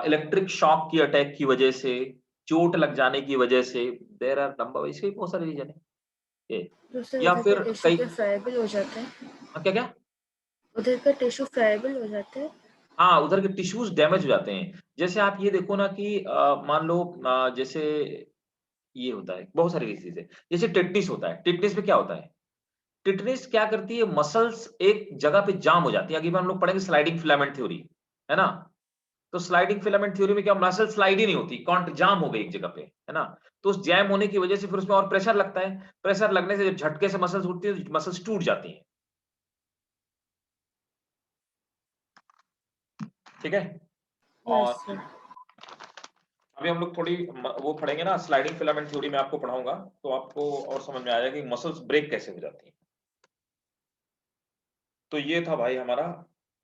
इलेक्ट्रिक शॉक की अटैक की वजह से, चोट लग जाने की वजह से, देयर आर नंबर, इसके बहुत सारे रीजन है ये। तो सर या उधर फिर का टिश्यू कई क्या फ्राइबल हो जाता है? क्या क्या उधर का टिश्यू फ्राइबल हो जाता है? हाँ, उधर के टिश्यूज डैमेज हो जाते हैं। जैसे आप ये देखो ना कि मान लो जैसे ये होता है, बहुत सारी चीजें, जैसे टिटनिस होता है। टिटनिस में क्या होता है, टिटनिस क्या करती है, मसल्स एक जगह पे जाम हो जाती है। अभी हम लोग पढ़ेंगे स्लाइडिंग फिलामेंट थ्योरी, है ना। तो स्लाइडिंग फिलामेंट थ्योरी में क्या, मसल स्लाइड ही नहीं होती, कॉन्ट जाम हो गई एक जगह पे, है ना। तो उस जैम होने की वजह से फिर उसमें और प्रेशर लगता है, प्रेशर लगने से जब झटके से मसल्स उठती है, मसल्स टूट जाती हैं। ठीक है। यस और सर। अभी हम लोग थोड़ी वो पढ़ेंगे ना, स्लाइडिंग फिलामेंट थ्योरी में आपको पढ़ाऊंगा, तो आपको और समझ में आएगा कि मसल्स ब्रेक कैसे हो जाती हैं। तो ये था भाई हमारा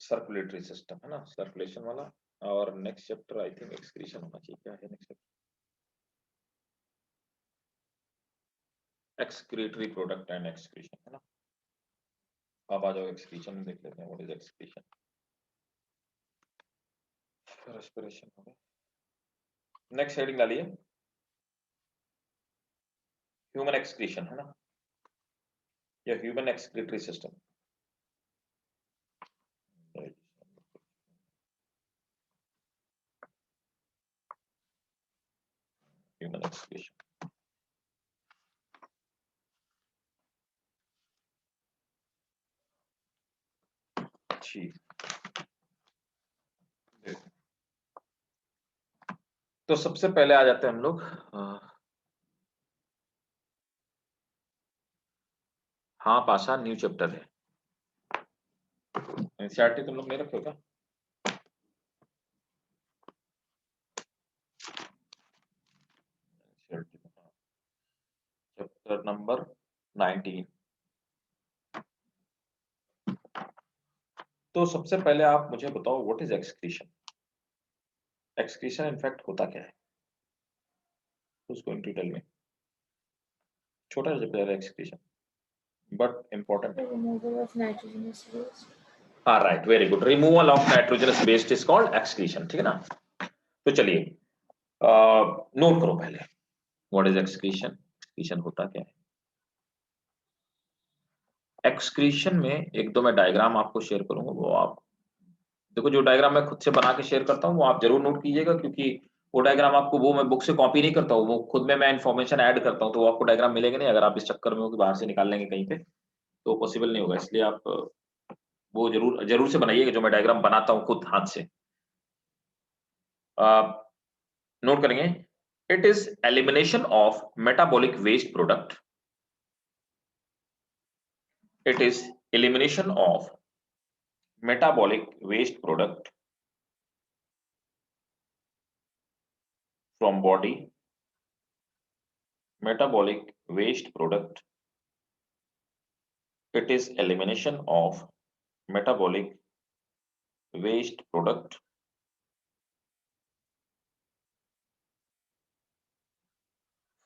सर्कुलेटरी सिस्टम, है ना, सर्कुलेशन वाला। और next chapter I think excretion होना चाहिए। क्या है next chapter? Excretory product and excretion, है ना। अब आ जाओ एक्सक्रीशन में, देख लेते हैं व्हाट इज एक्सक्रीशन। रेस्पिरेशन हो गया। नेक्स्ट हेडिंग डालिए, ह्यूमन एक्सक्रीशन, है ना, या human excretory system. Human excretion. ठीक, तो सबसे पहले आ जाते हैं हम लोग हाँ पाशा, न्यू चैप्टर है। एनसीईआरटी तुम लोग नहीं रखे हो क्या? Chapter number 19। तो सबसे पहले आप मुझे बताओ what is excretion. Excretion in fact होता क्या है, who's going to tell me? छोटा चैप्टर है एक्सक्रीशन, बट इम्पोर्टेंट The है। removal of nitrogenous waste. हाँ right, very good. Removal of nitrogenous waste is called excretion, ठीक है ना। तो चलिए नोट करो पहले, व्हाट इज एक्सक्रीशन, एक्सक्रीशन होता क्या है। एक्सक्रीशन में एक दो मैं डायग्राम आपको शेयर करूंगा, वो आप देखो। जो डायग्राम मैं खुद से बना के शेयर करता हूँ वो आप जरूर नोट कीजिएगा, क्योंकि वो डायग्राम आपको, वो मैं बुक से कॉपी नहीं करता हूँ, वो खुद में मैं इन्फॉर्मेशन ऐड करता हूँ, तो वो आपको डायग्राम मिलेगा नहीं अगर आप इस चक्कर में हो कि बाहर से निकाल लेंगे कहीं पे, तो पॉसिबल नहीं होगा। इसलिए आप वो जरूर जरूर से बनाइएगा जो मैं डायग्राम बनाता हूँ खुद हाथ से। नोट करेंगे, it is elimination of metabolic waste product. It is elimination of metabolic waste product from body. Metabolic waste product, it is elimination of metabolic waste product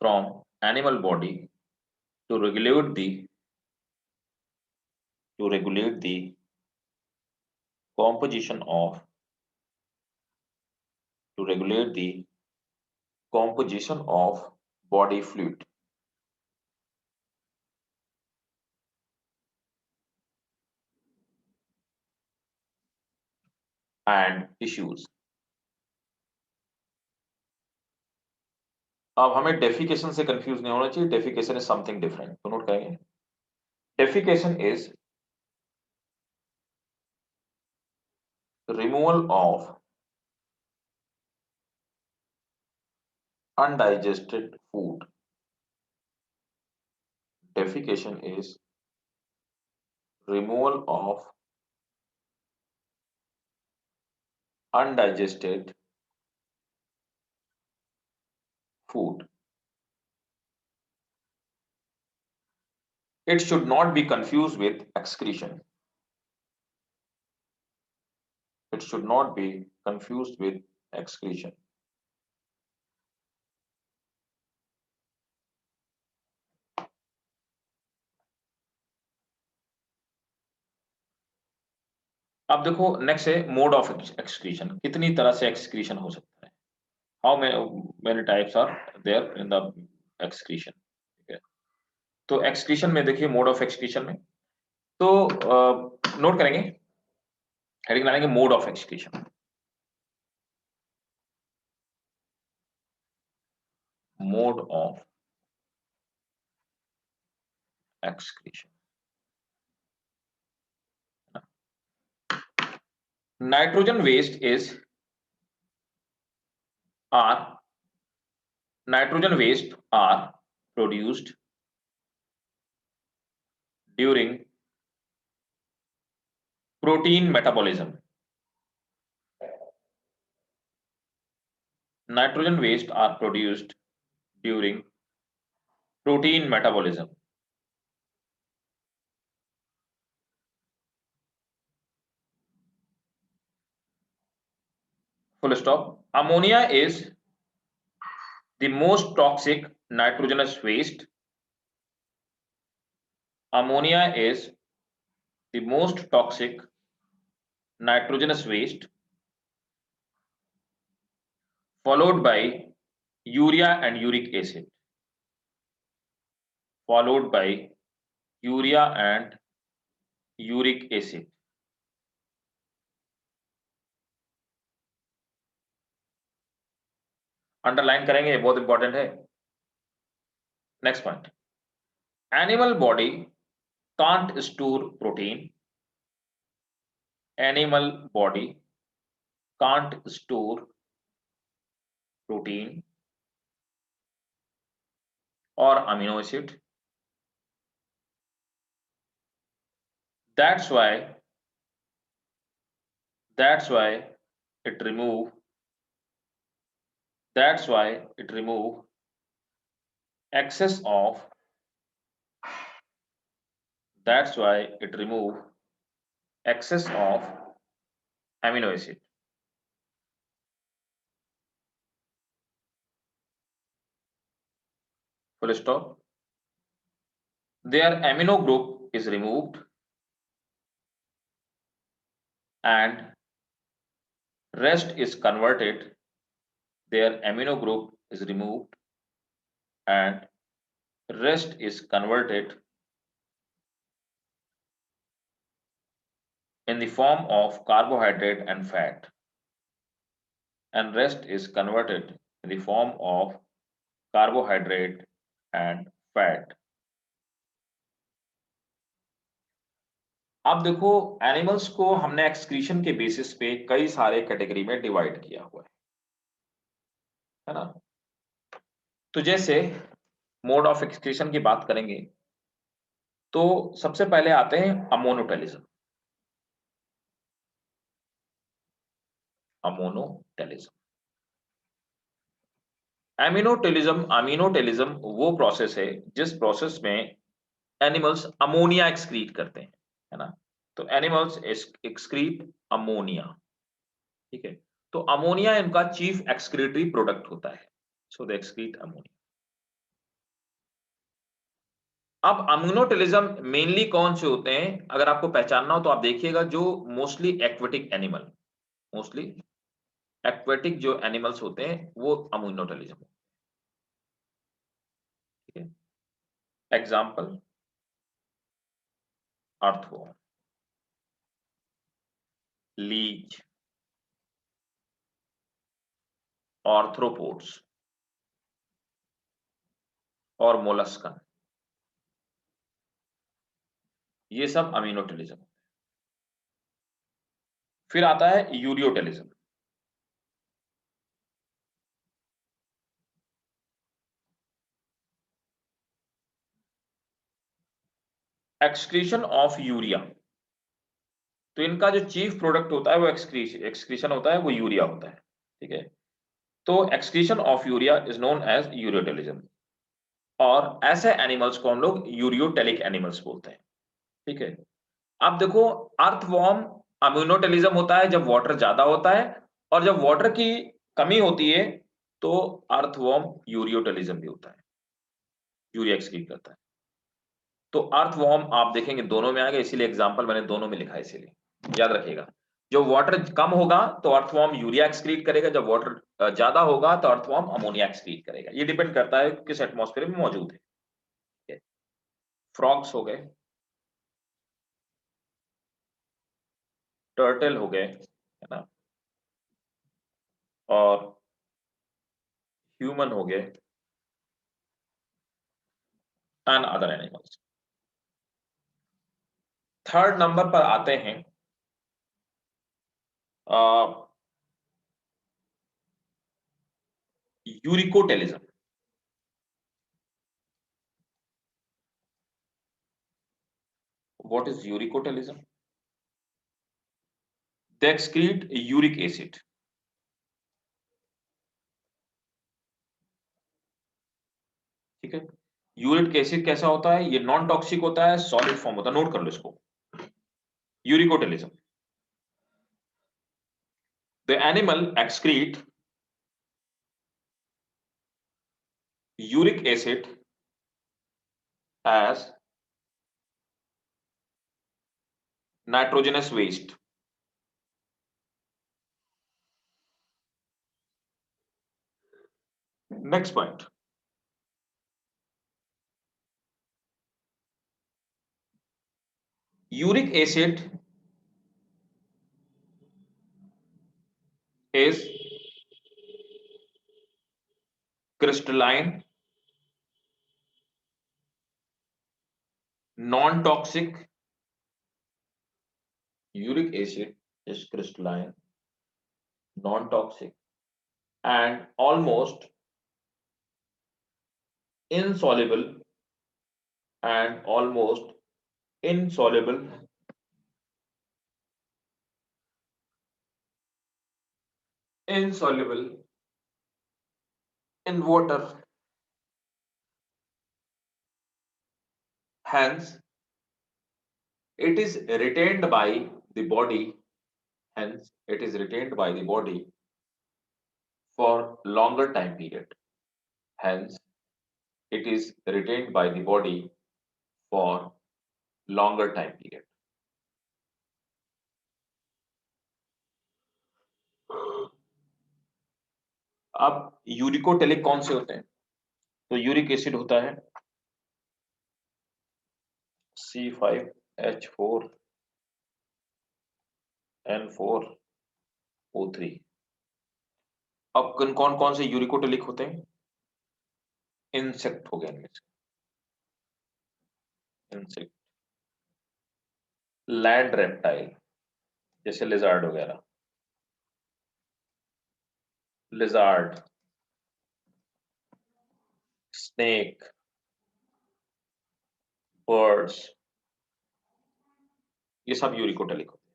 from animal body to regulate the composition of body fluid and tissues. अब हमें defecation से confuse नहीं होना चाहिए, defecation is something different, तो note करेंगे, defecation is removal of undigested food. Defecation is removal of undigested food. It should not be confused with excretion. It should not be confused with excretion. अब देखो next है mode of excretion, कितनी तरह से excretion हो सकता है, how many types are there in the excretion. ठीक है, तो एक्सक्रीशन में देखिए मोड ऑफ एक्सक्रीशन में तो नोट करेंगे, हेडिंग डालेंगे mode of excretion. Mode of excretion. Nitrogen waste are produced during protein metabolism. Nitrogen waste are produced during protein metabolism. Full stop. Ammonia is the most toxic nitrogenous waste. Ammonia is the most toxic nitrogenous waste, followed by urea and uric acid. Followed by urea and uric acid. Underline करेंगे, बहुत important है। Next point, animal body can't store protein. Animal body can't store protein और amino acid. That's why it remove excess of amino acid. Full stop. Their amino group is removed and rest is converted. Their amino group is removed and rest is converted in the form of carbohydrate and fat. And rest is converted in the form of carbohydrate and fat. अब देखो animals को हमने excretion के basis पे कई सारे category में divide किया हुआ है ना। तो जैसे मोड ऑफ एक्सक्रीशन की बात करेंगे तो सबसे पहले आते हैं अमोनोटेलिज्म। अमीनोटेलिज्म वो प्रोसेस है जिस प्रोसेस में एनिमल्स अमोनिया एक्सक्रीट करते हैं, है ना। तो एनिमल्स एक्सक्रीट अमोनिया, ठीक है। तो अमोनिया इनका चीफ एक्सक्रीटरी प्रोडक्ट होता है, सो दे एक्सक्रीट अमोनिया। अब अमीनोटेलिज्म मेनली कौन से होते हैं, अगर आपको पहचानना हो तो आप देखिएगा, जो मोस्टली एक्वेटिक जो एनिमल्स होते हैं वो अमीनोटेलिज्म, ठीक है। एग्जाम्पल अर्थवर्म, लीच, आर्थ्रोपोड्स और मोलस्कन, ये सब अमीनोटेलिज्म। फिर आता है यूरियोटेलिज्म। एक्सक्रीशन ऑफ यूरिया, तो इनका जो चीफ प्रोडक्ट होता है वो एक्सक्रीशन होता है, वो यूरिया होता है, ठीक है। तो excretion of urea is known as ureotelism, और ऐसे एनिमल्स को हम लोग यूरियोटेलिक एनिमल्स बोलते हैं, ठीक है। अब देखो अर्थवर्म अमीनोटेलिज्म होता है जब वाटर ज्यादा होता है, और जब वाटर की कमी होती है तो अर्थवर्म यूरियोटेलिज्म भी होता है, यूरिया एक्सक्रीट करता है। तो अर्थवर्म आप देखेंगे दोनों में आ गया, इसीलिए एग्जांपल मैंने दोनों में लिखा है, इसीलिए याद रखिएगा। जो वाटर कम होगा तो अर्थवॉर्म यूरिया एक्सक्रीट करेगा, जब वाटर ज्यादा होगा तो अर्थवॉर्म अमोनिया एक्सक्रीट करेगा। ये डिपेंड करता है किस एटमॉस्फेयर में मौजूद है। फ्रॉग्स हो गए, टर्टल हो गए, है ना, और ह्यूमन हो गए and other animals. Third number पर आते हैं uricotelism. What is uricotelism? They excrete uric acid. ठीक है, यूरिक एसिड कैसा होता है? ये नॉन टॉक्सिक होता है, सॉलिड फॉर्म होता है, नोट कर लो इसको। Uricotelism, the animal excrete uric acid as nitrogenous waste. Next point, uric acid is crystalline, non-toxic. Uric acid is crystalline, non-toxic, and almost insoluble and almost insoluble insoluble in water. Hence it is retained by the body. Hence it is retained by the body for longer time period. Hence it is retained by the body for longer time period. अब uricotelic कौन से होते हैं? तो uric acid होता है C5H4N4O3। अब कौन कौन से यूरिकोटेलिक होते हैं? इंसेक्ट हो गया इनमें से, इंसेक्ट, लैंड रेप्टाइल जैसे लिजार्ड वगैरह, लिजार्ड, स्नेक, बर्ड्स, ये सब यूरिकोटेलिक होते हैं।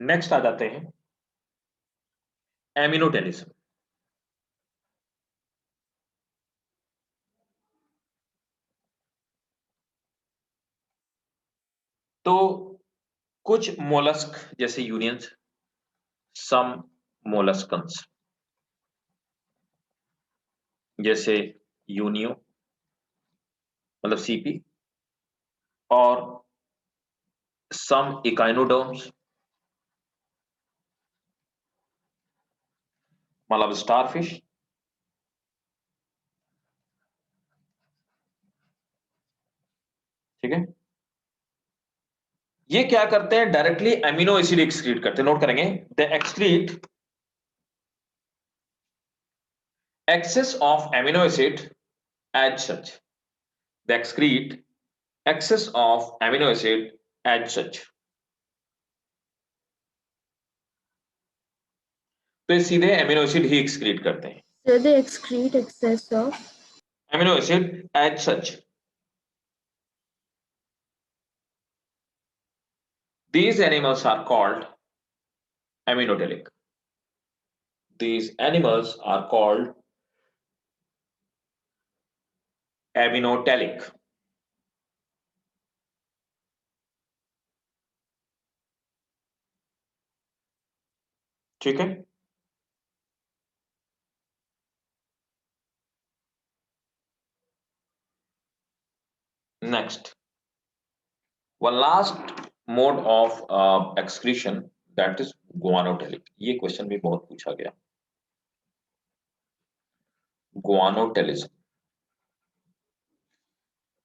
नेक्स्ट आ जाते हैं एमिनोटेलिज्म। तो कुछ मोलस्क जैसे यूनियंस, सम मोलस्कन्स जैसे यूनियो मतलब सीपी, और सम इकाइनोडर्म्स मतलब स्टारफिश। ठीक है, ये क्या करते हैं? डायरेक्टली एमिनो एसिड एक्सक्रीट करते हैं। नोट करेंगे, दे excrete excess of amino acid as such. They excrete excess of amino acid as such. तो ये सीधे एमिनो एसिड ही एक्सक्रीट करते हैं। So they excrete excess of amino acid as such. These animals are called aminotelic. These animals are called aminotelic. ठीक है, Next, one last mode of excretion, that is guanotelic. ये question भी बहुत पूछा गया। गुआनोटेलिज्म,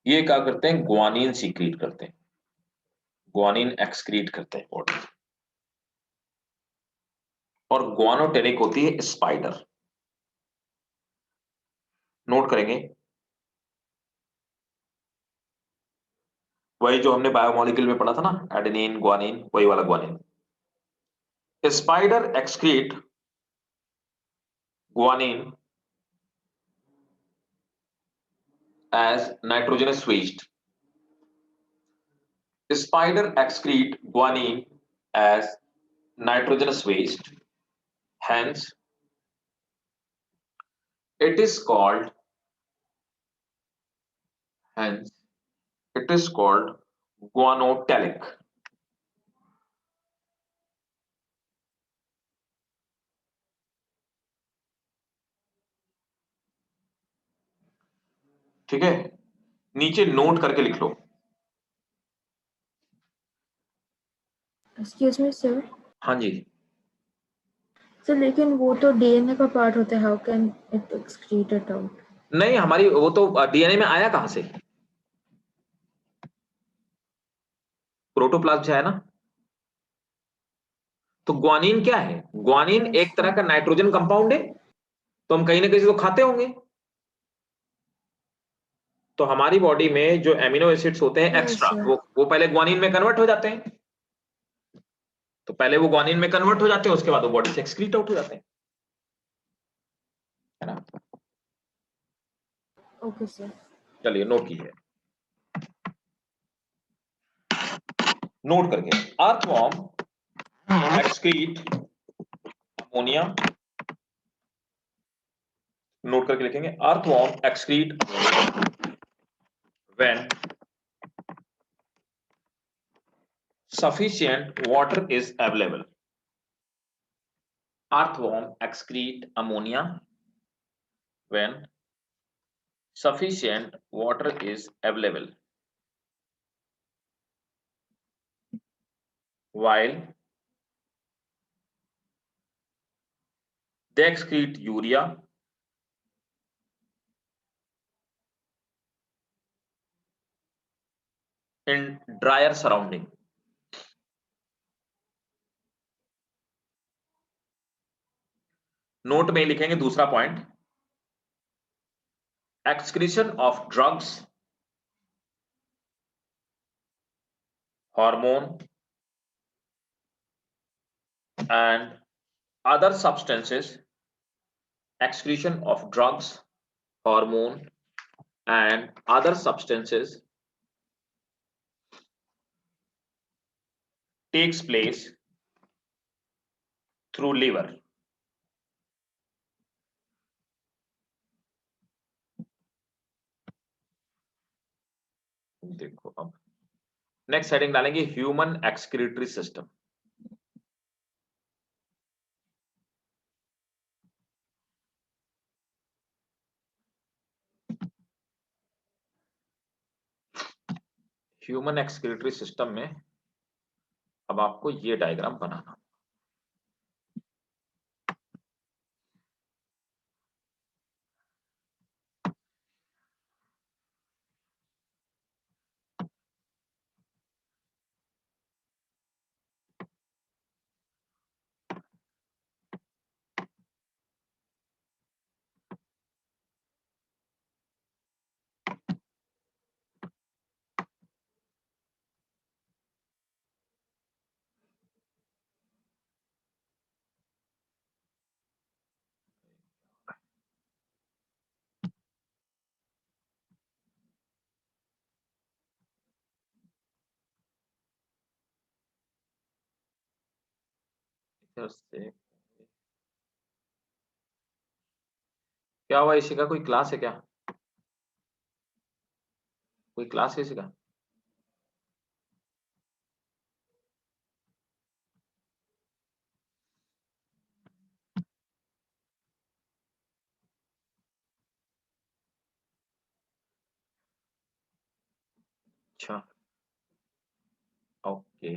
ये क्या करते हैं? गुआनिन सीक्रेट करते हैं, गुआनिन एक्सक्रीट करते हैं बॉडी। और गुआनोटेलिक होती है स्पाइडर। नोट करेंगे, वही जो हमने बायोमोलिक्यूल में पढ़ा था ना, एडेनिन गुआनिन, वही वाला guanine. Spider excrete guanine as nitrogenous waste. Spider excrete guanine as nitrogenous waste. Hence, it is called guanotelic. ठीक है, नीचे नोट करके लिख लो। Excuse me, sir. हाँ जी, सर लेकिन वो तो डीएनए का पार्ट होता है, how can it excrete it out? नहीं, हमारी वो तो डीएनए में आया कहां से? प्रोटोप्लाज्म से आया ना। तो ग्वानिन क्या है? ग्वानिन Yes, एक तरह sir. का नाइट्रोजन कंपाउंड है, तो हम कहीं ना कहीं से तो खाते होंगे। तो हमारी बॉडी में जो एमिनो एसिड्स होते हैं Yes, एक्स्ट्रा, sir. वो पहले ग्वानिन में कन्वर्ट हो जाते हैं। तो पहले वो ग्वानिन में कन्वर्ट हो जाते हैं, उसके बाद वो बॉडी से एक्सक्रीट आउट हो जाते हैं, है ना। Okay, sir. चलिए नोट कीजिए, नोट करके, अर्थवॉर्म एक्सक्रीट अमोनिया, नोट करके लिखेंगे, earthworm excrete when sufficient water is available. Earthworm excrete ammonia when sufficient water is available, while they excrete urea in drier surrounding. Note में लिखेंगे दूसरा point, excretion of drugs, hormone and other substances, excretion of drugs, hormone and other substances takes place through liver. देखो अब next heading डालेंगे, human excretory system. Human excretory system में अब आपको ये डायग्राम बनाना। से क्या हुआ, इसी का कोई क्लास है क्या? कोई क्लास है इसी का? अच्छा, ओके।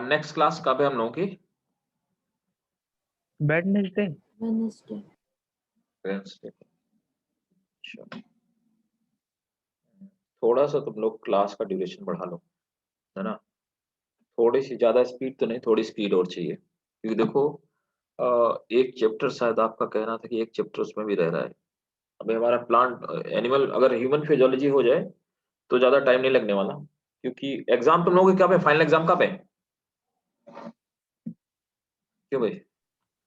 नेक्स्ट क्लास कब है हम लोगों की? वेडनेसडे। वेडनेसडे। वेडनेसडे। अच्छा, थोड़ा सा तुम लोग क्लास का ड्यूरेशन बढ़ा लो, है ना? थोड़ी सी ज्यादा स्पीड तो नहीं, थोड़ी स्पीड और चाहिए, क्योंकि देखो एक चैप्टर शायद आपका कहना था कि एक चैप्टर उसमें भी रह रहा है। अभी हमारा प्लांट एनिमल अगर ह्यूमन फिजियोलॉजी हो जाए तो ज्यादा टाइम नहीं लगने वाला, क्योंकि एग्जाम तुम लोगों के कब है? फाइनल एग्जाम कब है? क्यों भाई?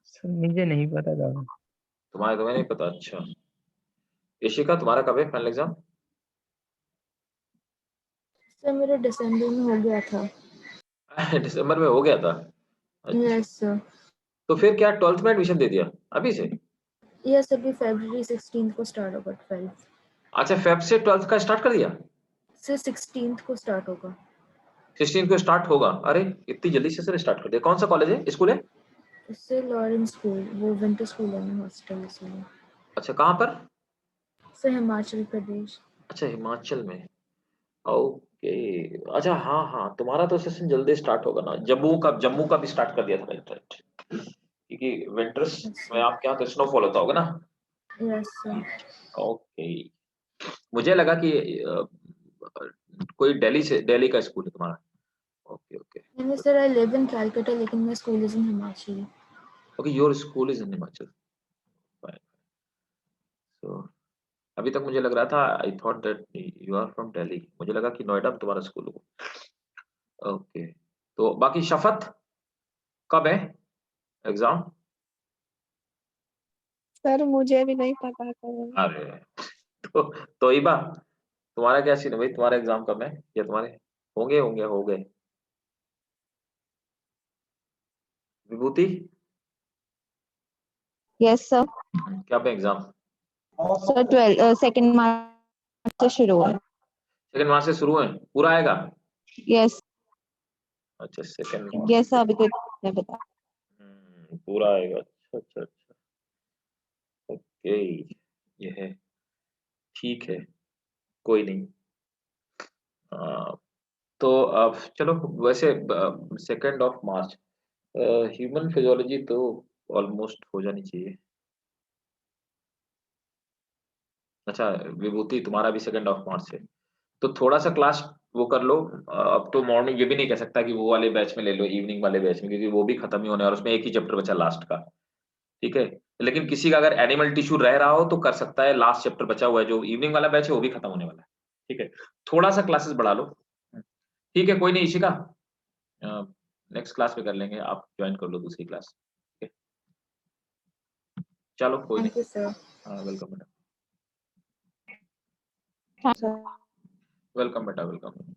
सर मुझे नहीं पता था। तुम्हें नहीं पता? अच्छा, ईशिका तुम्हारा कब है फाइनल एग्जाम? सर मेरा दिसंबर में हो गया था। दिसंबर में हो गया था? अच्छा, यस सर। तो फिर क्या 12th में एडमिशन दे दिया अभी से? यस, अभी फरवरी 16 को स्टार्ट होगा 12। अच्छा, फेब से 12th का स्टार्ट कर दिया? सर 16 को स्टार्ट होगा। 16 को स्टार्ट होगा? अरे इतनी जल्दी से सर स्टार्ट कर दिया। कौन सा कॉलेज है, स्कूल है? सर लॉरेंस स्कूल, वो विंटर स्कूल है ना, हॉस्टल इसलिए। अच्छा, कहाँ पर? सर हिमाचल प्रदेश। अच्छा, हिमाचल में। ओके। अच्छा, हाँ हाँ, तुम्हारा तो सेशन जल्दी स्टार्ट होगा ना। जम्मू का भी स्टार्ट कर दिया था, राइट राइट, क्योंकि विंटर्स में आपके यहाँ तो स्नोफॉल होता होगा ना। Yes sir. ओके, मुझे लगा कि कोई दिल्ली का स्कूल है तुम्हारा। ओके ओके मैंने sir I live in Calcutta, लेकिन मैं school is in Himachal. Okay, your school is in Himachal. Fine. So अभी तक मुझे लग रहा था, I thought that you are from Delhi, मुझे लगा कि नोएडा में तुम्हारा स्कूल होगा। ओके, तो बाकी शफत कब है एग्जाम? सर मुझे भी नहीं पता कब। अरे, तो तोइबा तुम्हारा क्या सीन है भाई? तुम्हारा एग्जाम कब है? या तुम्हारे होंगे होंगे हो गए? विभूति यस सर। कब है एग्जाम? सर 12 2 मार्च से शुरू है। सेकंड मार्च से शुरू है, पूरा आएगा? यस। अच्छा, सेकंड यस सर, अभी तो नहीं पता। पूरा आएगा। अच्छा अच्छा अच्छा, ओके, ये है, ठीक है, कोई नहीं। तो अब चलो, वैसे 2 मार्च ह्यूमन फिजियोलॉजी तो ऑलमोस्ट हो जानी चाहिए। अच्छा विभूति, तुम्हारा भी 2 मार्च है, तो थोड़ा सा क्लास वो कर लो। अब तो मॉर्निंग ये भी नहीं कह सकता कि वो वाले बैच में ले लो, इवनिंग वाले बैच में, क्योंकि वो भी खत्म ही होने और उसमें एक ही चैप्टर बचा लास्ट का। ठीक है, लेकिन किसी का अगर एनिमल टिश्यू रह रहा हो तो कर सकता है, लास्ट चैप्टर बचा हुआ है, जो इवनिंग वाला बैच है वो भी खत्म होने वाला है। ठीक है, थोड़ा सा क्लासेस बढ़ा लो। ठीक है, कोई नहीं इशिका, नेक्स्ट क्लास में कर लेंगे, आप ज्वाइन कर लो दूसरी क्लास। ठीक है, चलो कोई थैंक नहीं। You sir. हाँ, वेलकम बेटा, हाँ सर। वेलकम बेटा, वेलकम।